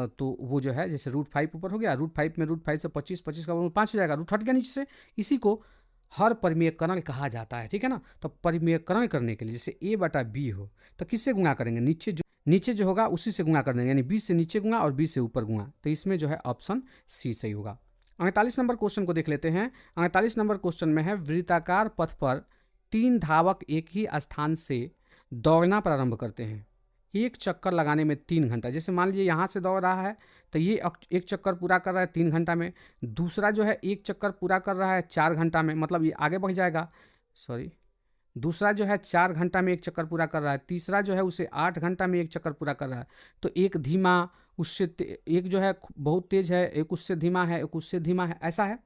तो वो जो है, जैसे √5 ऊपर हो गया, √5 में √5 से 25, 25 का 5 हो जाएगा, रूट हट गया नीचे से, इसी को हर परिमेयकरण कहा जाता है। ठीक है ना, तो परिमेयकरण करने के लिए जैसे a/b हो तो किससे गुणा करेंगे, नीचे जो होगा उसी से गुणा कर देंगे, यानी b से नीचे गुणा और b से ऊपर गुणा, तो इसमें जो है ऑप्शन सी सही होगा। 48 नंबर क्वेश्चन को देख लेते हैं। 48 नंबर क्वेश्चन में है, वृत्ताकार पथ पर 3 धावक एक ही स्थान से दौड़ना प्रारंभ करते हैं, एक चक्कर लगाने में 3 घंटा। जैसे मान लीजिए यहाँ से दौड़ रहा है तो ये एक चक्कर पूरा कर रहा है 3 घंटा में, दूसरा जो है एक चक्कर पूरा कर रहा है 4 घंटा में, मतलब ये आगे बढ़ जाएगा, दूसरा जो है 4 घंटा में एक चक्कर पूरा कर रहा है, तीसरा जो है उसे 8 घंटा में एक चक्कर पूरा कर रहा है। तो एक धीमा, उससे एक जो है बहुत तेज है, एक उससे धीमा है, एक उससे धीमा है, ऐसा है।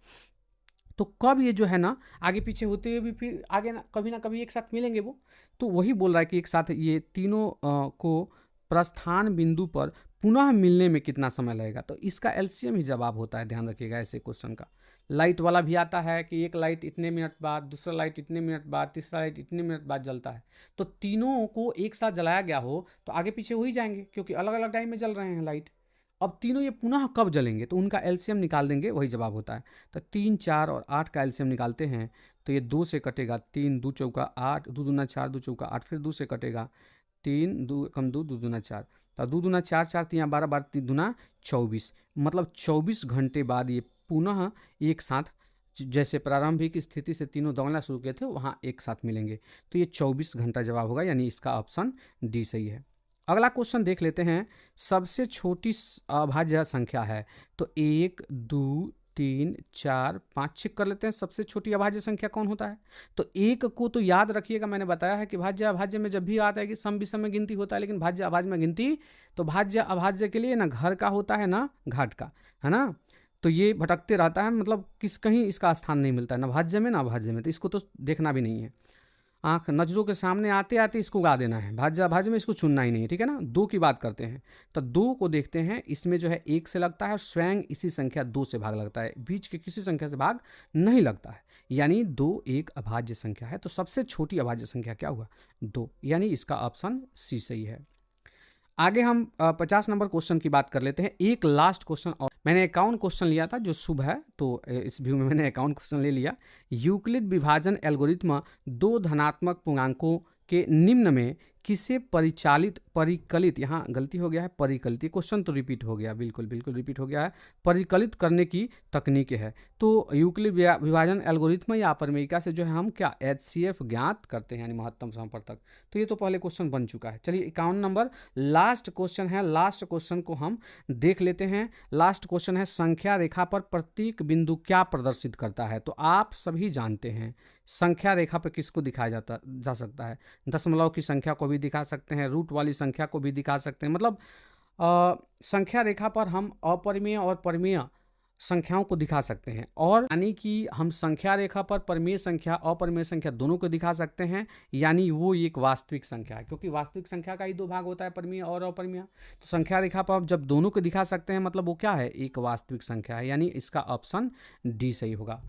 तो कब ये जो है ना आगे पीछे होते हुए भी फिर आगे ना कभी एक साथ मिलेंगे वो, तो वही बोल रहा है कि एक साथ ये तीनों को प्रस्थान बिंदु पर पुनः मिलने में कितना समय लगेगा। तो इसका LCM ही जवाब होता है, ध्यान रखिएगा ऐसे क्वेश्चन का। लाइट वाला भी आता है कि एक लाइट इतने मिनट बाद, दूसरा लाइट इतने मिनट बाद, तीसरा लाइट इतने मिनट बाद जलता है। तो तीनों को एक साथ जलाया गया हो तो आगे पीछे हो ही जाएंगे, क्योंकि अलग अलग टाइम में जल रहे हैं लाइट, अब तीनों ये पुनः कब जलेंगे, तो उनका एलसीएम निकाल देंगे, वही जवाब होता है। तो 3, 4 और 8 का एलसीएम निकालते हैं तो ये 2 से कटेगा, 3 2 चौका 8, 2 दूना 4, 2 चौका 8, फिर 2 से कटेगा, 3 2 कम 2, 2 दूना 4, तो 2 दूना 4, 4 3 12, 12 3 दूना 24, मतलब 24 घंटे बाद ये पुनः एक साथ, जैसे प्रारंभिक स्थिति से तीनों दौड़ना शुरू किए थे वहाँ एक साथ मिलेंगे। तो ये 24 घंटा जवाब होगा, यानी इसका ऑप्शन डी सही है। अगला क्वेश्चन देख लेते हैं। सबसे छोटी अभाज्य संख्या है, तो 1 2 3 4 5 चेक कर लेते हैं सबसे छोटी अभाज्य संख्या कौन होता है। तो एक को तो याद रखिएगा, मैंने बताया है कि भाज्य अभाज्य में जब भी आता है कि सम विषम में गिनती होता है, लेकिन भाज्य अभाज्य में गिनती, तो भाज्य अभाज्य के लिए ना घर का होता है ना घाट का, है ना। तो ये भटकते रहता है, मतलब किस कहीं इसका स्थान नहीं मिलता है, ना भाज्य में ना अभाज्य में, तो इसको तो देखना भी नहीं है। आंख नजरों के सामने आते आते इसको गा देना है, भाज्य अभाज्य में इसको चुनना ही नहीं है, ठीक है ना। 2 की बात करते हैं, तो 2 को देखते हैं, इसमें जो है 1 से लगता है, स्वयं इसी संख्या 2 से भाग लगता है, बीच के किसी संख्या से भाग नहीं लगता है, यानी 2 एक अभाज्य संख्या है। तो सबसे छोटी अभाज्य संख्या क्या हुआ, 2, यानी इसका ऑप्शन सी सही है। आगे हम 50 नंबर क्वेश्चन की बात कर लेते हैं। एक लास्ट क्वेश्चन, और मैंने 51 क्वेश्चन लिया था जो शुभ है, तो इस व्यू में मैंने 51 क्वेश्चन ले लिया। यूक्लिड विभाजन एल्गोरिथ्म 2 धनात्मक पूर्णांकों के निम्न में किसे परिकलित, यहाँ गलती हो गया है, परिकलित, क्वेश्चन तो रिपीट हो गया, बिल्कुल बिल्कुल रिपीट हो गया है, परिकलित करने की तकनीक है। तो यूक्लिड विभाजन एल्गोरिथ्म या अपरमेयिका से जो है हम क्या HCF ज्ञात करते हैं, यानी महत्तम समवर्तक। तो ये तो पहले क्वेश्चन बन चुका है। चलिए 51 नंबर लास्ट क्वेश्चन है, लास्ट क्वेश्चन को हम देख लेते हैं। लास्ट क्वेश्चन है, संख्या रेखा पर प्रत्येक बिंदु क्या प्रदर्शित करता है। तो आप सभी जानते हैं संख्या रेखा पर किसको दिखाया जा सकता है, दशमलव की संख्या को भी दिखा सकते हैं, रूट वाली संख्या को भी दिखा सकते हैं, मतलब संख्या रेखा पर हम अपरिमेय और परिमेय संख्याओं को दिखा सकते हैं, और यानी कि हम संख्या रेखा पर परिमेय संख्या अपरिमेय संख्या दोनों को दिखा सकते हैं, यानी वो एक वास्तविक संख्या है, क्योंकि वास्तविक संख्या का ही 2 भाग होता है, परिमेय और अपरिमेय। तो संख्या रेखा पर जब दोनों को दिखा सकते हैं, मतलब वो क्या है, एक वास्तविक संख्या है, यानी इसका ऑप्शन डी सही होगा।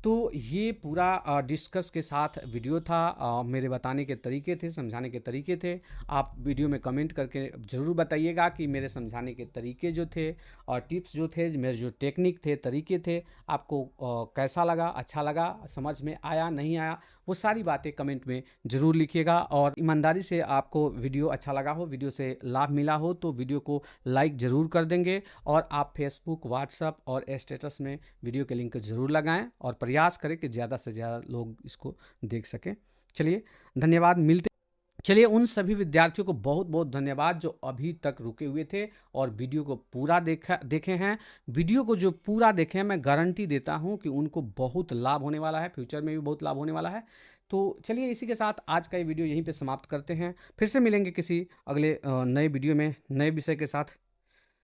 तो ये पूरा डिस्कस के साथ वीडियो था, मेरे बताने के तरीके थे, समझाने के तरीके थे। आप वीडियो में कमेंट करके ज़रूर बताइएगा कि मेरे समझाने के तरीके जो थे और टिप्स जो थे, मेरे जो टेक्निक थे, तरीके थे, आपको कैसा लगा, अच्छा लगा, समझ में आया, नहीं आया, वो सारी बातें कमेंट में ज़रूर लिखिएगा। और ईमानदारी से आपको वीडियो अच्छा लगा हो, वीडियो से लाभ मिला हो, तो वीडियो को लाइक ज़रूर कर देंगे, और आप फेसबुक, व्हाट्सएप और स्टेटस में वीडियो के लिंक ज़रूर लगाएं, और प्रयास करें कि ज़्यादा से ज़्यादा लोग इसको देख सकें। चलिए धन्यवाद, मिलते। चलिए उन सभी विद्यार्थियों को बहुत बहुत धन्यवाद जो अभी तक रुके हुए थे और वीडियो को पूरा देखे हैं। वीडियो को जो पूरा देखे हैं, मैं गारंटी देता हूं कि उनको बहुत लाभ होने वाला है, फ्यूचर में भी बहुत लाभ होने वाला है। तो चलिए इसी के साथ आज का ये वीडियो यहीं पे समाप्त करते हैं, फिर से मिलेंगे किसी अगले नए वीडियो में नए विषय के साथ।